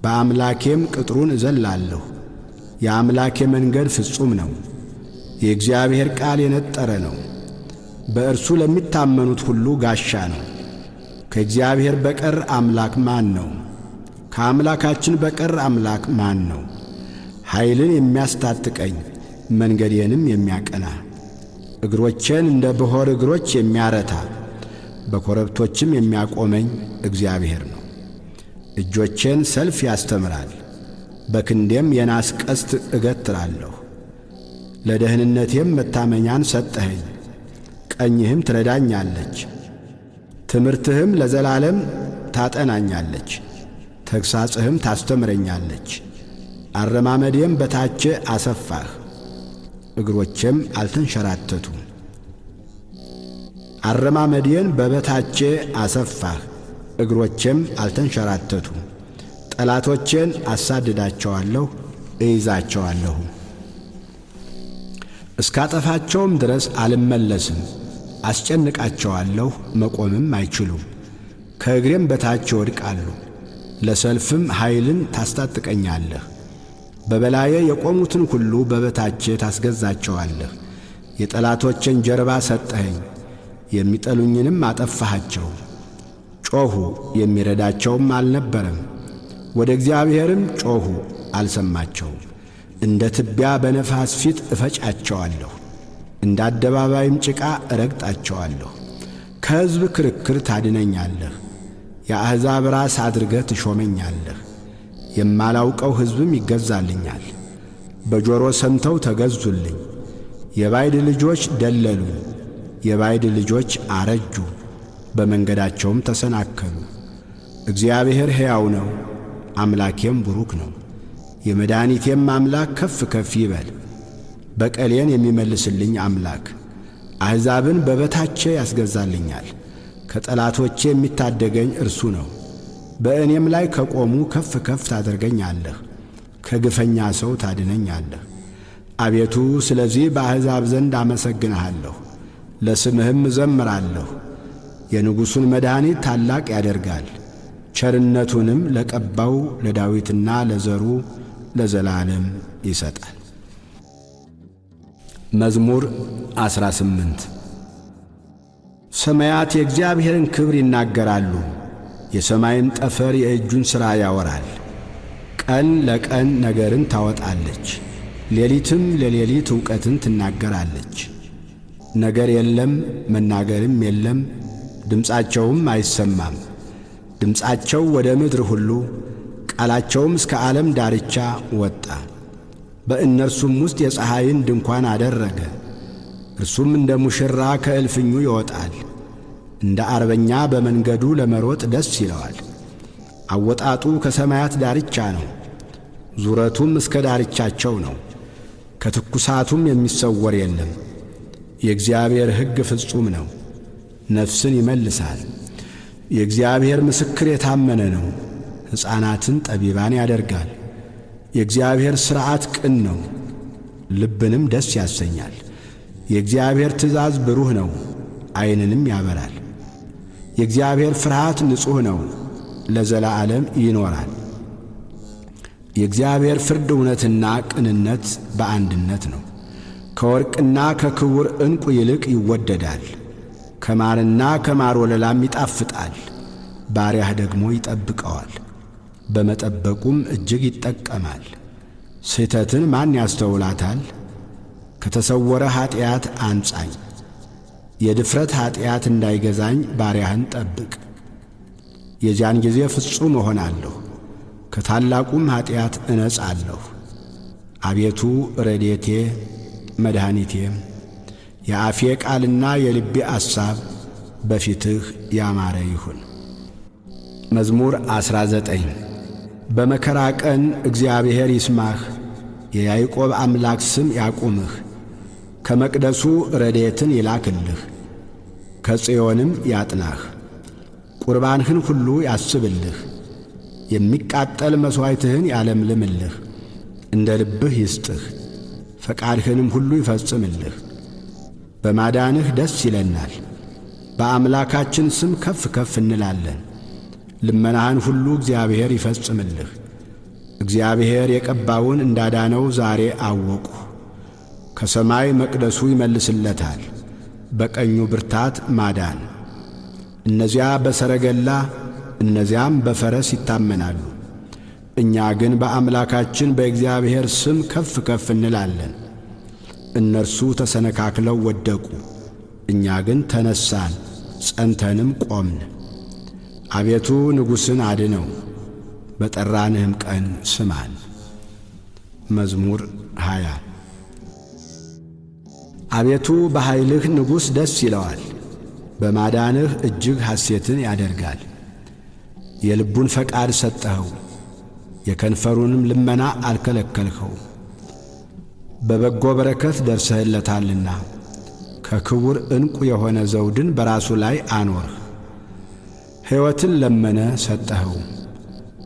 በአምላኬም ቅጥሩን እዘላለሁ። የአምላኬ መንገድ ፍጹም ነው፣ የእግዚአብሔር ቃል የነጠረ ነው። በእርሱ ለሚታመኑት ሁሉ ጋሻ ነው። ከእግዚአብሔር በቀር አምላክ ማን ነው? ከአምላካችን በቀር አምላክ ማን ነው? ኃይልን የሚያስታጥቀኝ መንገዴንም የሚያቀና እግሮቼን እንደ ብሖር እግሮች የሚያረታ በኮረብቶችም የሚያቆመኝ እግዚአብሔር ነው። እጆቼን ሰልፍ ያስተምራል፣ በክንዴም የናስ ቀስት እገትራለሁ። ለደህንነቴም መታመኛን ሰጠኸኝ፣ ቀኝህም ትረዳኛለች። ትምህርትህም ለዘላለም ታጠናኛለች፣ ተግሣጽህም ታስተምረኛለች። አረማመዴም በታቼ አሰፋህ፣ እግሮቼም አልተንሸራተቱም። አረማመዴን በበታቼ አሰፋህ፣ እግሮቼም አልተንሸራተቱም። ጠላቶቼን አሳድዳቸዋለሁ፣ እይዛቸዋለሁ። እስካጠፋቸውም ድረስ አልመለስም። አስጨንቃቸዋለሁ፣ መቆምም አይችሉም። ከእግሬም በታች ይወድቃሉ። ለሰልፍም ኃይልን ታስታጥቀኛለህ። በበላዬ የቆሙትን ሁሉ በበታቼ ታስገዛቸዋለህ። የጠላቶቼን ጀርባ ሰጠኸኝ፣ የሚጠሉኝንም አጠፋሃቸው። ጮኹ፣ የሚረዳቸውም አልነበረም። ወደ እግዚአብሔርም ጮኹ፣ አልሰማቸውም። እንደ ትቢያ በነፋስ ፊት እፈጫቸዋለሁ፣ እንደ አደባባይም ጭቃ እረግጣቸዋለሁ። ከሕዝብ ክርክር ታድነኛለህ፣ የአሕዛብ ራስ አድርገህ ትሾመኛለህ። የማላውቀው ሕዝብም ይገዛልኛል። በጆሮ ሰምተው ተገዙልኝ። የባዕድ ልጆች ደለሉኝ፣ የባዕድ ልጆች አረጁ፣ በመንገዳቸውም ተሰናከሉ። እግዚአብሔር ሕያው ነው፣ አምላኬም ቡሩክ ነው። የመድኃኒቴም አምላክ ከፍ ከፍ ይበል። በቀሌን የሚመልስልኝ አምላክ አሕዛብን በበታቼ ያስገዛልኛል። ከጠላቶቼ የሚታደገኝ እርሱ ነው። በእኔም ላይ ከቆሙ ከፍ ከፍ ታደርገኛለህ፣ ከግፈኛ ሰው ታድነኛለህ። አቤቱ ስለዚህ በአሕዛብ ዘንድ አመሰግንሃለሁ፣ ለስምህም እዘምራለሁ። የንጉሡን መድኃኒት ታላቅ ያደርጋል፣ ቸርነቱንም ለቀባው ለዳዊትና ለዘሩ ለዘላለም ይሰጣል። መዝሙር 18 ሰማያት የእግዚአብሔርን ክብር ይናገራሉ፣ የሰማይም ጠፈር የእጁን ሥራ ያወራል። ቀን ለቀን ነገርን ታወጣለች፣ ሌሊትም ለሌሊት ዕውቀትን ትናገራለች። ነገር የለም መናገርም የለም፣ ድምፃቸውም አይሰማም። ድምፃቸው ወደ ምድር ሁሉ ቃላቸውም እስከ ዓለም ዳርቻ ወጣ። በእነርሱም ውስጥ የፀሐይን ድንኳን አደረገ። እርሱም እንደ ሙሽራ ከእልፍኙ ይወጣል፣ እንደ አርበኛ በመንገዱ ለመሮጥ ደስ ይለዋል። አወጣጡ ከሰማያት ዳርቻ ነው፣ ዙረቱም እስከ ዳርቻቸው ነው። ከትኩሳቱም የሚሰወር የለም። የእግዚአብሔር ሕግ ፍጹም ነው፣ ነፍስን ይመልሳል። የእግዚአብሔር ምስክር የታመነ ነው፣ ሕፃናትን ጠቢባን ያደርጋል። የእግዚአብሔር ሥርዓት ቅን ነው፣ ልብንም ደስ ያሰኛል። የእግዚአብሔር ትእዛዝ ብሩህ ነው፣ ዐይንንም ያበራል። የእግዚአብሔር ፍርሃት ንጹሕ ነው፣ ለዘላለም ይኖራል። የእግዚአብሔር ፍርድ እውነትና ቅንነት በአንድነት ነው። ከወርቅና ከክቡር ዕንቁ ይልቅ ይወደዳል፣ ከማርና ከማር ወለላም ይጣፍጣል። ባሪያህ ደግሞ ይጠብቀዋል፣ በመጠበቁም እጅግ ይጠቀማል። ስህተትን ማን ያስተውላታል? ከተሰወረ ኀጢአት አንጻኝ። የድፍረት ኀጢአት እንዳይገዛኝ ባሪያህን ጠብቅ። የዚያን ጊዜ ፍጹም እሆናለሁ፣ ከታላቁም ኀጢአት እነጻለሁ። አቤቱ ረድኤቴ መድኃኒቴም፣ የአፌ ቃልና የልቤ አሳብ በፊትህ ያማረ ይሁን። መዝሙር 19 በመከራ ቀን እግዚአብሔር ይስማህ፣ የያዕቆብ አምላክ ስም ያቁምህ። ከመቅደሱ ረድኤትን ይላክልህ፣ ከጽዮንም ያጥናህ። ቁርባንህን ሁሉ ያስብልህ፣ የሚቃጠል መሥዋዕትህን ያለምልምልህ። እንደ ልብህ ይስጥህ፣ ፈቃድህንም ሁሉ ይፈጽምልህ። በማዳንህ ደስ ይለናል፣ በአምላካችን ስም ከፍ ከፍ እንላለን። ልመናህን ሁሉ እግዚአብሔር ይፈጽምልህ። እግዚአብሔር የቀባውን እንዳዳነው ዛሬ አወቁ። ከሰማይ መቅደሱ ይመልስለታል፣ በቀኙ ብርታት ማዳን። እነዚያ በሰረገላ እነዚያም በፈረስ ይታመናሉ፣ እኛ ግን በአምላካችን በእግዚአብሔር ስም ከፍ ከፍ እንላለን። እነርሱ ተሰነካክለው ወደቁ፣ እኛ ግን ተነሳን፣ ጸንተንም ቆምን። አቤቱ ንጉሥን አድነው፣ በጠራንህም ቀን ስማን። መዝሙር 20 አቤቱ በኃይልህ ንጉሥ ደስ ይለዋል፣ በማዳንህ እጅግ ሐሴትን ያደርጋል። የልቡን ፈቃድ ሰጠኸው፣ የከንፈሩንም ልመና አልከለከልኸው። በበጎ በረከት ደርሰህለታልና ከክቡር ዕንቁ የሆነ ዘውድን በራሱ ላይ አኖርህ። ሕይወትን ለመነ ሰጠኸው፣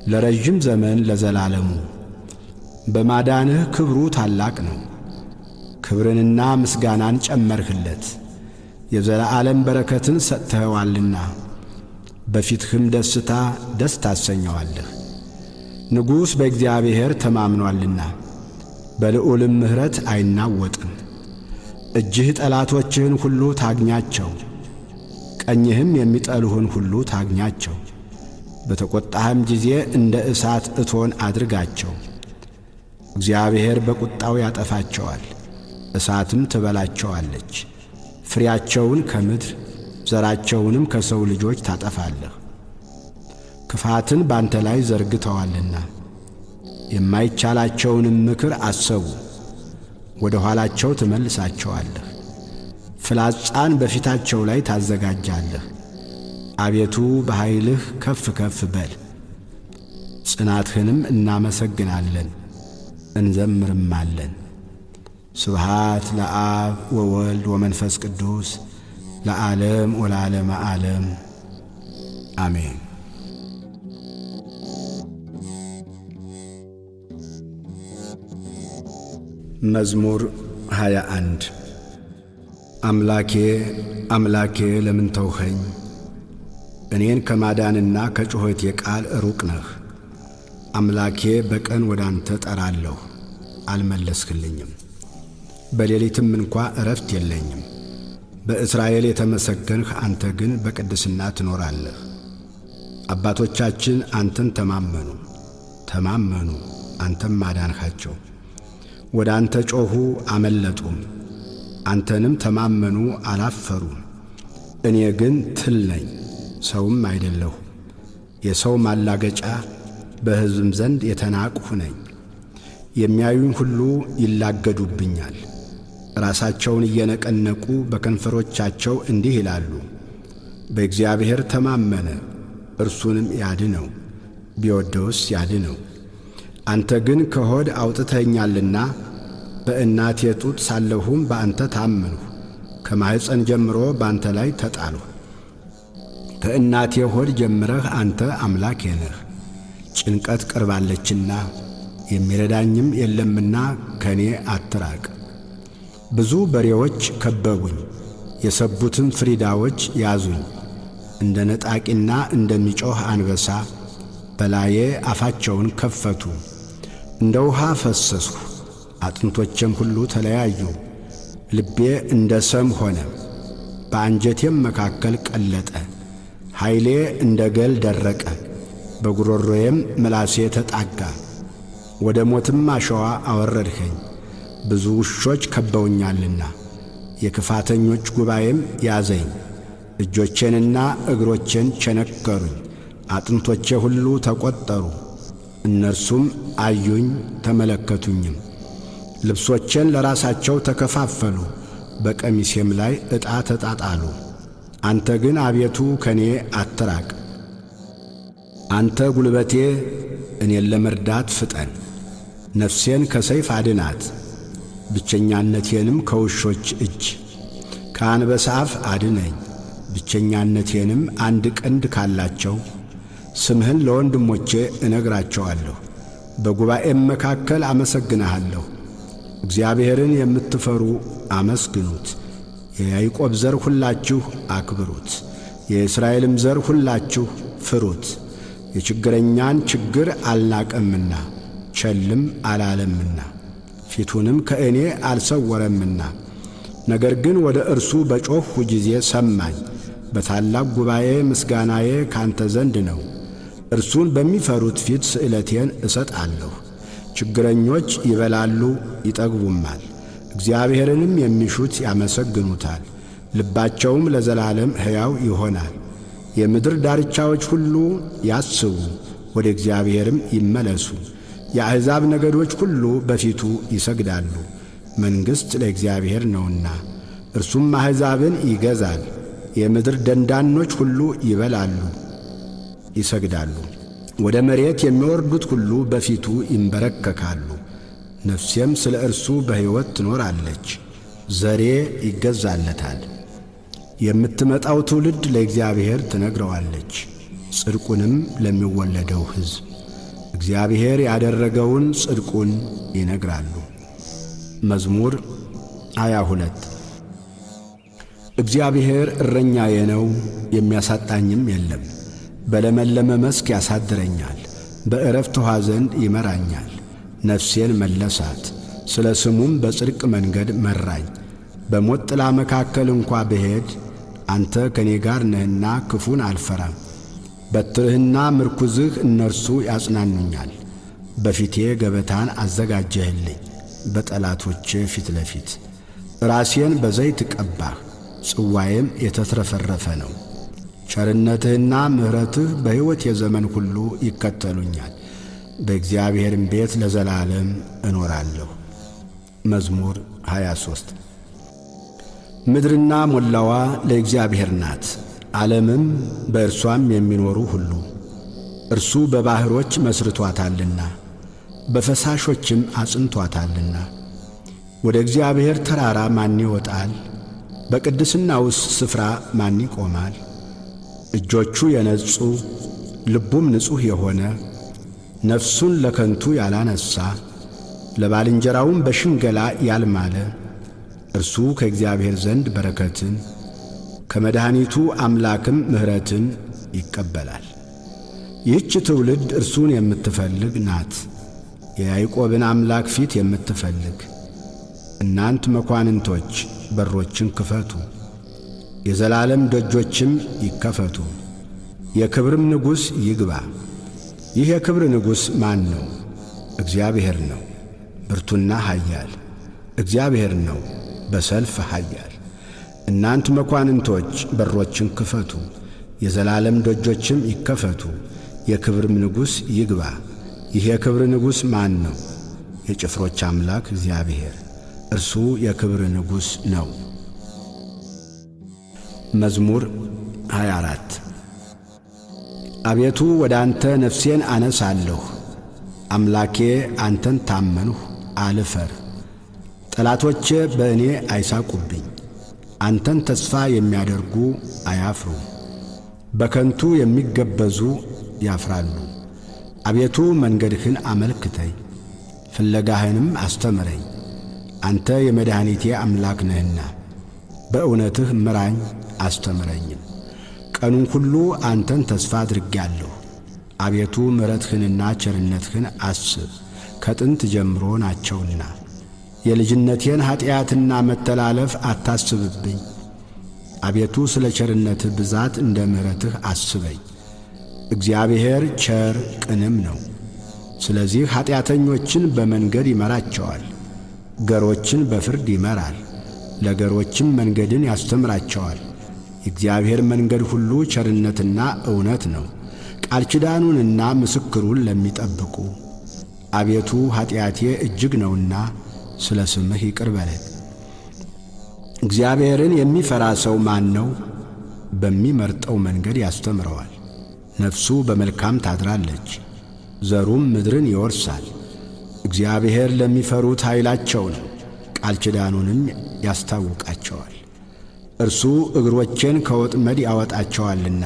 ለረዥም ዘመን ለዘላለሙ። በማዳንህ ክብሩ ታላቅ ነው። ክብርንና ምስጋናን ጨመርህለት፣ የዘላለም በረከትን ሰጥተኸዋልና በፊትህም ደስታ ደስ ታሰኘዋለህ። ንጉሥ በእግዚአብሔር ተማምኖአልና በልዑልም ምሕረት አይናወጥም። እጅህ ጠላቶችህን ሁሉ ታግኛቸው፣ ቀኝህም የሚጠሉህን ሁሉ ታግኛቸው። በተቈጣህም ጊዜ እንደ እሳት እቶን አድርጋቸው። እግዚአብሔር በቁጣው ያጠፋቸዋል፣ እሳትም ትበላቸዋለች። ፍሬያቸውን ከምድር ዘራቸውንም ከሰው ልጆች ታጠፋለህ። ክፋትን ባንተ ላይ ዘርግተዋልና የማይቻላቸውንም ምክር አሰቡ፣ ወደ ኋላቸው ትመልሳቸዋለህ። ፍላጻን በፊታቸው ላይ ታዘጋጃለህ። አቤቱ በኃይልህ ከፍ ከፍ በል፣ ጽናትህንም እናመሰግናለን እንዘምርማለን። ስብሃት ለአብ ወወልድ ወመንፈስ ቅዱስ ለዓለም ወለዓለመ ዓለም አሜን። መዝሙር 21 አምላኬ አምላኬ ለምን ተውኸኝ? እኔን ከማዳንና ከጩኸቴ ቃል ሩቅ ነህ። አምላኬ በቀን ወደ አንተ ጠራለሁ፣ አልመለስክልኝም። በሌሊትም እንኳ ዕረፍት የለኝም። በእስራኤል የተመሰገንህ አንተ ግን በቅድስና ትኖራለህ። አባቶቻችን አንተን ተማመኑ፣ አንተም አዳንሃቸው። ወደ አንተ ጮኹ አመለጡም፣ አንተንም ተማመኑ አላፈሩም። እኔ ግን ትል ነኝ ሰውም አይደለሁ፣ የሰው ማላገጫ በሕዝብም ዘንድ የተናቅሁ ነኝ። የሚያዩኝ ሁሉ ይላገዱብኛል። ራሳቸውን እየነቀነቁ በከንፈሮቻቸው እንዲህ ይላሉ፣ በእግዚአብሔር ተማመነ እርሱንም ያድነው፣ ቢወደውስ ያድነው። አንተ ግን ከሆድ አውጥተኸኛልና በእናቴ ጡት ሳለሁም በአንተ ታመንሁ። ከማኅፀን ጀምሮ በአንተ ላይ ተጣልሁ። ከእናቴ ሆድ ጀምረህ አንተ አምላኬ ነህ። ጭንቀት ቀርባለችና የሚረዳኝም የለምና ከኔ አትራቅ። ብዙ በሬዎች ከበቡኝ፣ የሰቡትም ፍሪዳዎች ያዙኝ። እንደ ነጣቂና እንደሚጮኽ አንበሳ በላዬ አፋቸውን ከፈቱ። እንደ ውሃ ፈሰስሁ፣ አጥንቶቼም ሁሉ ተለያዩ። ልቤ እንደ ሰም ሆነ፣ በአንጀቴም መካከል ቀለጠ። ኃይሌ እንደ ገል ደረቀ፣ በጉሮሮዬም ምላሴ ተጣጋ። ወደ ሞትም አሸዋ አወረድኸኝ፣ ብዙ ውሾች ከበውኛልና የክፋተኞች ጉባኤም ያዘኝ። እጆቼንና እግሮቼን ቸነከሩኝ፣ አጥንቶቼ ሁሉ ተቈጠሩ። እነርሱም አዩኝ ተመለከቱኝም። ልብሶቼን ለራሳቸው ተከፋፈሉ፣ በቀሚሴም ላይ ዕጣ ተጣጣሉ። አንተ ግን አቤቱ ከኔ አትራቅ። አንተ ጉልበቴ፣ እኔን ለመርዳት ፍጠን። ነፍሴን ከሰይፍ አድናት፣ ብቸኛነቴንም ከውሾች እጅ። ከአንበሳ አፍ አድነኝ፣ ብቸኛነቴንም አንድ ቀንድ ካላቸው። ስምህን ለወንድሞቼ እነግራቸዋለሁ፣ በጉባኤም መካከል አመሰግንሃለሁ። እግዚአብሔርን የምትፈሩ አመስግኑት፣ የያዕቆብ ዘር ሁላችሁ አክብሩት፣ የእስራኤልም ዘር ሁላችሁ ፍሩት። የችግረኛን ችግር አልናቀምና ቸልም አላለምና ፊቱንም ከእኔ አልሰወረምና። ነገር ግን ወደ እርሱ በጮኽሁ ጊዜ ሰማኝ። በታላቅ ጉባኤ ምስጋናዬ ካንተ ዘንድ ነው። እርሱን በሚፈሩት ፊት ስእለቴን እሰጣለሁ። ችግረኞች ይበላሉ ይጠግቡማል፣ እግዚአብሔርንም የሚሹት ያመሰግኑታል። ልባቸውም ለዘላለም ሕያው ይሆናል። የምድር ዳርቻዎች ሁሉ ያስቡ፣ ወደ እግዚአብሔርም ይመለሱ። የአሕዛብ ነገዶች ሁሉ በፊቱ ይሰግዳሉ። መንግሥት ለእግዚአብሔር ነውና እርሱም አሕዛብን ይገዛል። የምድር ደንዳኖች ሁሉ ይበላሉ፣ ይሰግዳሉ። ወደ መሬት የሚወርዱት ሁሉ በፊቱ ይንበረከካሉ። ነፍሴም ስለ እርሱ በሕይወት ትኖራለች፣ ዘሬ ይገዛለታል። የምትመጣው ትውልድ ለእግዚአብሔር ትነግረዋለች፣ ጽድቁንም ለሚወለደው ሕዝብ እግዚአብሔር ያደረገውን ጽድቁን ይነግራሉ። መዝሙር 22 እግዚአብሔር እረኛዬ ነው፣ የሚያሳጣኝም የለም። በለመለመ መስክ ያሳድረኛል፣ በዕረፍት ውኃ ዘንድ ይመራኛል። ነፍሴን መለሳት፣ ስለ ስሙም በጽድቅ መንገድ መራኝ። በሞት ጥላ መካከል እንኳ ብሄድ አንተ ከእኔ ጋር ነህና ክፉን አልፈራም። በትርህና ምርኩዝህ እነርሱ ያጽናኑኛል። በፊቴ ገበታን አዘጋጀህልኝ በጠላቶቼ ፊት ለፊት። ራሴን በዘይት ቀባህ፣ ጽዋዬም የተትረፈረፈ ነው። ቸርነትህና ምሕረትህ በሕይወቴ ዘመን ሁሉ ይከተሉኛል፣ በእግዚአብሔርም ቤት ለዘላለም እኖራለሁ። መዝሙር 23 ምድርና ሞላዋ ለእግዚአብሔር ናት፣ ዓለምም በእርሷም የሚኖሩ ሁሉ። እርሱ በባሕሮች መስርቶአታልና በፈሳሾችም አጽንቶአታልና። ወደ እግዚአብሔር ተራራ ማን ይወጣል? በቅድስናውስ ስፍራ ማን ይቆማል? እጆቹ የነጹ ልቡም ንጹሕ የሆነ ነፍሱን ለከንቱ ያላነሣ ለባልንጀራውም በሽንገላ ያልማለ እርሱ ከእግዚአብሔር ዘንድ በረከትን ከመድኃኒቱ አምላክም ምሕረትን ይቀበላል። ይህች ትውልድ እርሱን የምትፈልግ ናት፣ የያዕቆብን አምላክ ፊት የምትፈልግ። እናንት መኳንንቶች በሮችን ክፈቱ፣ የዘላለም ደጆችም ይከፈቱ፣ የክብርም ንጉሥ ይግባ። ይህ የክብር ንጉሥ ማን ነው? እግዚአብሔር ነው፣ ብርቱና ኃያል። እግዚአብሔር ነው፣ በሰልፍ ኃያል። እናንት መኳንንቶች በሮችን ክፈቱ፣ የዘላለም ደጆችም ይከፈቱ፣ የክብርም ንጉሥ ይግባ። ይህ የክብር ንጉሥ ማን ነው? የጭፍሮች አምላክ እግዚአብሔር፣ እርሱ የክብር ንጉሥ ነው። መዝሙር 24 አቤቱ ወደ አንተ ነፍሴን አነሳለሁ። አምላኬ አንተን ታመንሁ፣ አልፈር። ጠላቶቼ በእኔ አይሳቁብኝ። አንተን ተስፋ የሚያደርጉ አያፍሩ፣ በከንቱ የሚገበዙ ያፍራሉ። አቤቱ መንገድህን አመልክተኝ፣ ፍለጋህንም አስተምረኝ። አንተ የመድኃኒቴ አምላክ ነህና በእውነትህ ምራኝ አስተምረኝም። ቀኑን ሁሉ አንተን ተስፋ አድርጌአለሁ። አቤቱ ምሕረትህንና ቸርነትህን አስብ፣ ከጥንት ጀምሮ ናቸውና። የልጅነቴን ኀጢአትና መተላለፍ አታስብብኝ። አቤቱ ስለ ቸርነትህ ብዛት እንደ ምሕረትህ አስበኝ። እግዚአብሔር ቸር ቅንም ነው። ስለዚህ ኀጢአተኞችን በመንገድ ይመራቸዋል፣ ገሮችን በፍርድ ይመራል፣ ለገሮችም መንገድን ያስተምራቸዋል። የእግዚአብሔር መንገድ ሁሉ ቸርነትና እውነት ነው፣ ቃል ኪዳኑንና ምስክሩን ለሚጠብቁ። አቤቱ ኀጢአቴ እጅግ ነውና ስለ ስምህ ይቅር በለኝ። እግዚአብሔርን የሚፈራ ሰው ማን ነው? በሚመርጠው መንገድ ያስተምረዋል። ነፍሱ በመልካም ታድራለች፣ ዘሩም ምድርን ይወርሳል። እግዚአብሔር ለሚፈሩት ኃይላቸው ነው፣ ቃል ኪዳኑንም ያስታውቃቸዋል። እርሱ እግሮቼን ከወጥመድ ያወጣቸዋልና።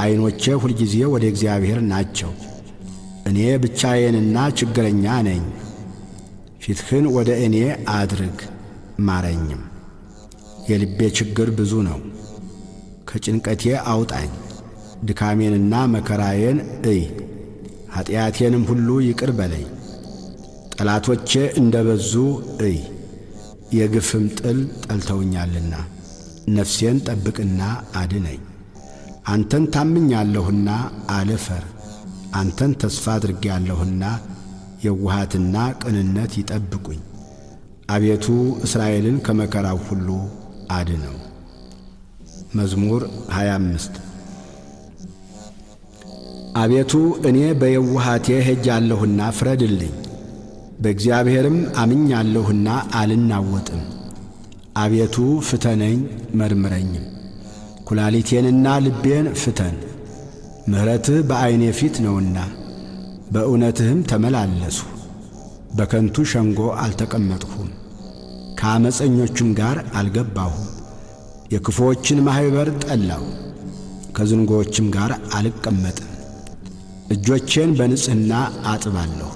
ዐይኖቼ ሁልጊዜ ወደ እግዚአብሔር ናቸው። እኔ ብቻዬንና ችግረኛ ነኝ። ፊትህን ወደ እኔ አድርግ ማረኝም። የልቤ ችግር ብዙ ነው፣ ከጭንቀቴ አውጣኝ። ድካሜንና መከራዬን እይ፣ ኀጢአቴንም ሁሉ ይቅር በለኝ። ጠላቶቼ እንደ በዙ እይ፣ የግፍም ጥል ጠልተውኛልና። ነፍሴን ጠብቅና አድነኝ። አንተን ታምኛለሁና አልፈር። አንተን ተስፋ አድርጌአለሁና የውሃትና ቅንነት ይጠብቁኝ። አቤቱ እስራኤልን ከመከራው ሁሉ አድነው። መዝሙር 25 አቤቱ እኔ በየውሃቴ ሄጃለሁና ፍረድልኝ። በእግዚአብሔርም አምኛለሁና አልናወጥም። አቤቱ ፍተነኝ መርምረኝም፣ ኩላሊቴንና ልቤን ፍተን። ምሕረትህ በዐይኔ ፊት ነውና በእውነትህም ተመላለሱ። በከንቱ ሸንጎ አልተቀመጥሁም፣ ከዓመፀኞችም ጋር አልገባሁም። የክፉዎችን ማኅበር ጠላሁ፣ ከዝንጎዎችም ጋር አልቀመጥም። እጆቼን በንጽሕና አጥባለሁ።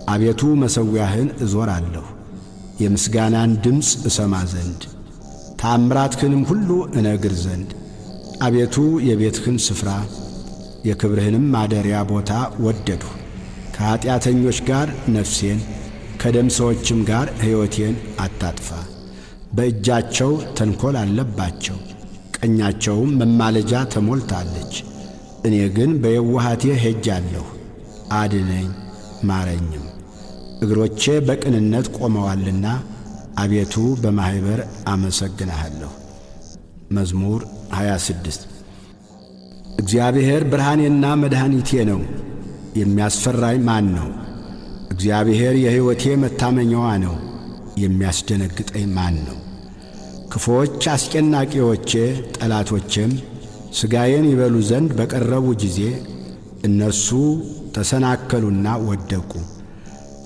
አቤቱ መሠዊያህን እዞራለሁ፣ የምስጋናን ድምፅ እሰማ ዘንድ ተአምራትህንም ሁሉ እነግር ዘንድ። አቤቱ የቤትህን ስፍራ የክብርህንም ማደሪያ ቦታ ወደድሁ። ከኀጢአተኞች ጋር ነፍሴን ከደም ሰዎችም ጋር ሕይወቴን አታጥፋ። በእጃቸው ተንኰል አለባቸው፣ ቀኛቸውም መማለጃ ተሞልታለች። እኔ ግን በየዋሃቴ ሄጃለሁ፣ አድነኝ ማረኝም። እግሮቼ በቅንነት ቆመዋልና አቤቱ በማኅበር አመሰግንሃለሁ። መዝሙር 26 እግዚአብሔር ብርሃኔና መድኃኒቴ ነው፣ የሚያስፈራኝ ማን ነው? እግዚአብሔር የሕይወቴ መታመኛዋ ነው፣ የሚያስደነግጠኝ ማን ነው? ክፉዎች አስጨናቂዎቼ ጠላቶቼም ሥጋዬን ይበሉ ዘንድ በቀረቡ ጊዜ እነርሱ ተሰናከሉና ወደቁ።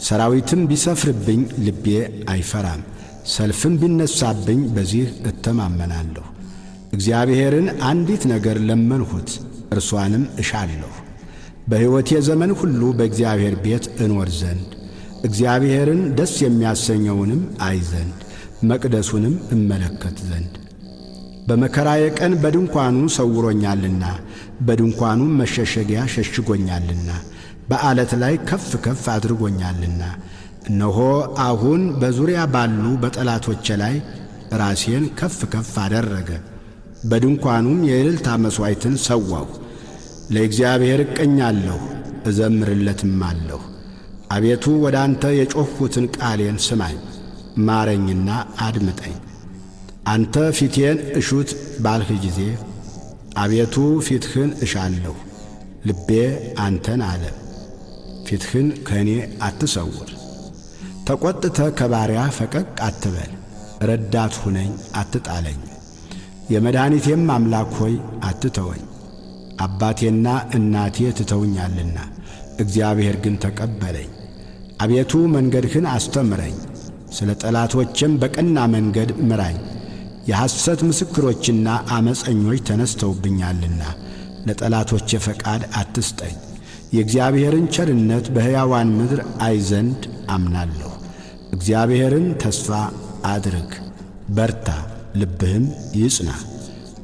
ሰራዊትም ቢሰፍርብኝ ልቤ አይፈራም፣ ሰልፍም ቢነሣብኝ በዚህ እተማመናለሁ። እግዚአብሔርን አንዲት ነገር ለመንሁት፣ እርሷንም እሻለሁ፣ በሕይወቴ ዘመን ሁሉ በእግዚአብሔር ቤት እኖር ዘንድ፣ እግዚአብሔርን ደስ የሚያሰኘውንም አይ ዘንድ፣ መቅደሱንም እመለከት ዘንድ። በመከራዬ ቀን በድንኳኑ ሰውሮኛልና፣ በድንኳኑም መሸሸጊያ ሸሽጎኛልና፣ በዓለት ላይ ከፍ ከፍ አድርጎኛልና። እነሆ አሁን በዙሪያ ባሉ በጠላቶቼ ላይ ራሴን ከፍ ከፍ አደረገ። በድንኳኑም የእልልታ መሥዋዕትን ሰዋሁ። ለእግዚአብሔር እቀኛለሁ እዘምርለትም አለሁ። አቤቱ ወደ አንተ የጮኽሁትን ቃሌን ስማኝ፣ ማረኝና አድምጠኝ። አንተ ፊቴን እሹት ባልህ ጊዜ አቤቱ ፊትህን እሻለሁ። ልቤ አንተን አለ፣ ፊትህን ከእኔ አትሰውር። ተቈጥተ ከባሪያ ፈቀቅ አትበል፣ ረዳት ሁነኝ አትጣለኝ። የመድኃኒቴም አምላክ ሆይ አትተወኝ። አባቴና እናቴ ትተውኛልና እግዚአብሔር ግን ተቀበለኝ። አቤቱ መንገድህን አስተምረኝ፣ ስለ ጠላቶችም በቀና መንገድ ምራኝ። የሐሰት ምስክሮችና ዓመፀኞች ተነስተውብኛልና ለጠላቶቼ ፈቃድ አትስጠኝ። የእግዚአብሔርን ቸርነት በሕያዋን ምድር አይ ዘንድ አምናለሁ። እግዚአብሔርን ተስፋ አድርግ፣ በርታ፣ ልብህም ይጽና።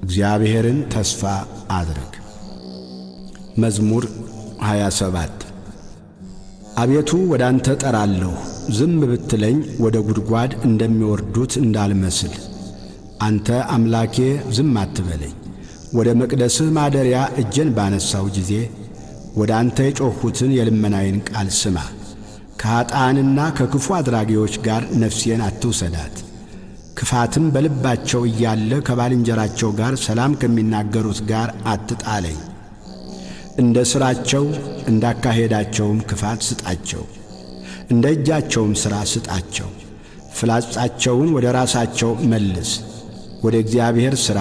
እግዚአብሔርን ተስፋ አድርግ። መዝሙር 27 አቤቱ ወደ አንተ ጠራለሁ፣ ዝም ብትለኝ ወደ ጉድጓድ እንደሚወርዱት እንዳልመስል። አንተ አምላኬ ዝም አትበለኝ። ወደ መቅደስህ ማደሪያ እጄን ባነሳው ጊዜ ወደ አንተ የጮኽሁትን የልመናዬን ቃል ስማ። ከኀጥኣንና ከክፉ አድራጊዎች ጋር ነፍሴን አትውሰዳት። ክፋትም በልባቸው እያለ ከባልንጀራቸው ጋር ሰላም ከሚናገሩት ጋር አትጣለኝ። እንደ ሥራቸው እንዳካሄዳቸውም ክፋት ስጣቸው፣ እንደ እጃቸውም ሥራ ስጣቸው። ፍላጻቸውን ወደ ራሳቸው መልስ፣ ወደ እግዚአብሔር ሥራ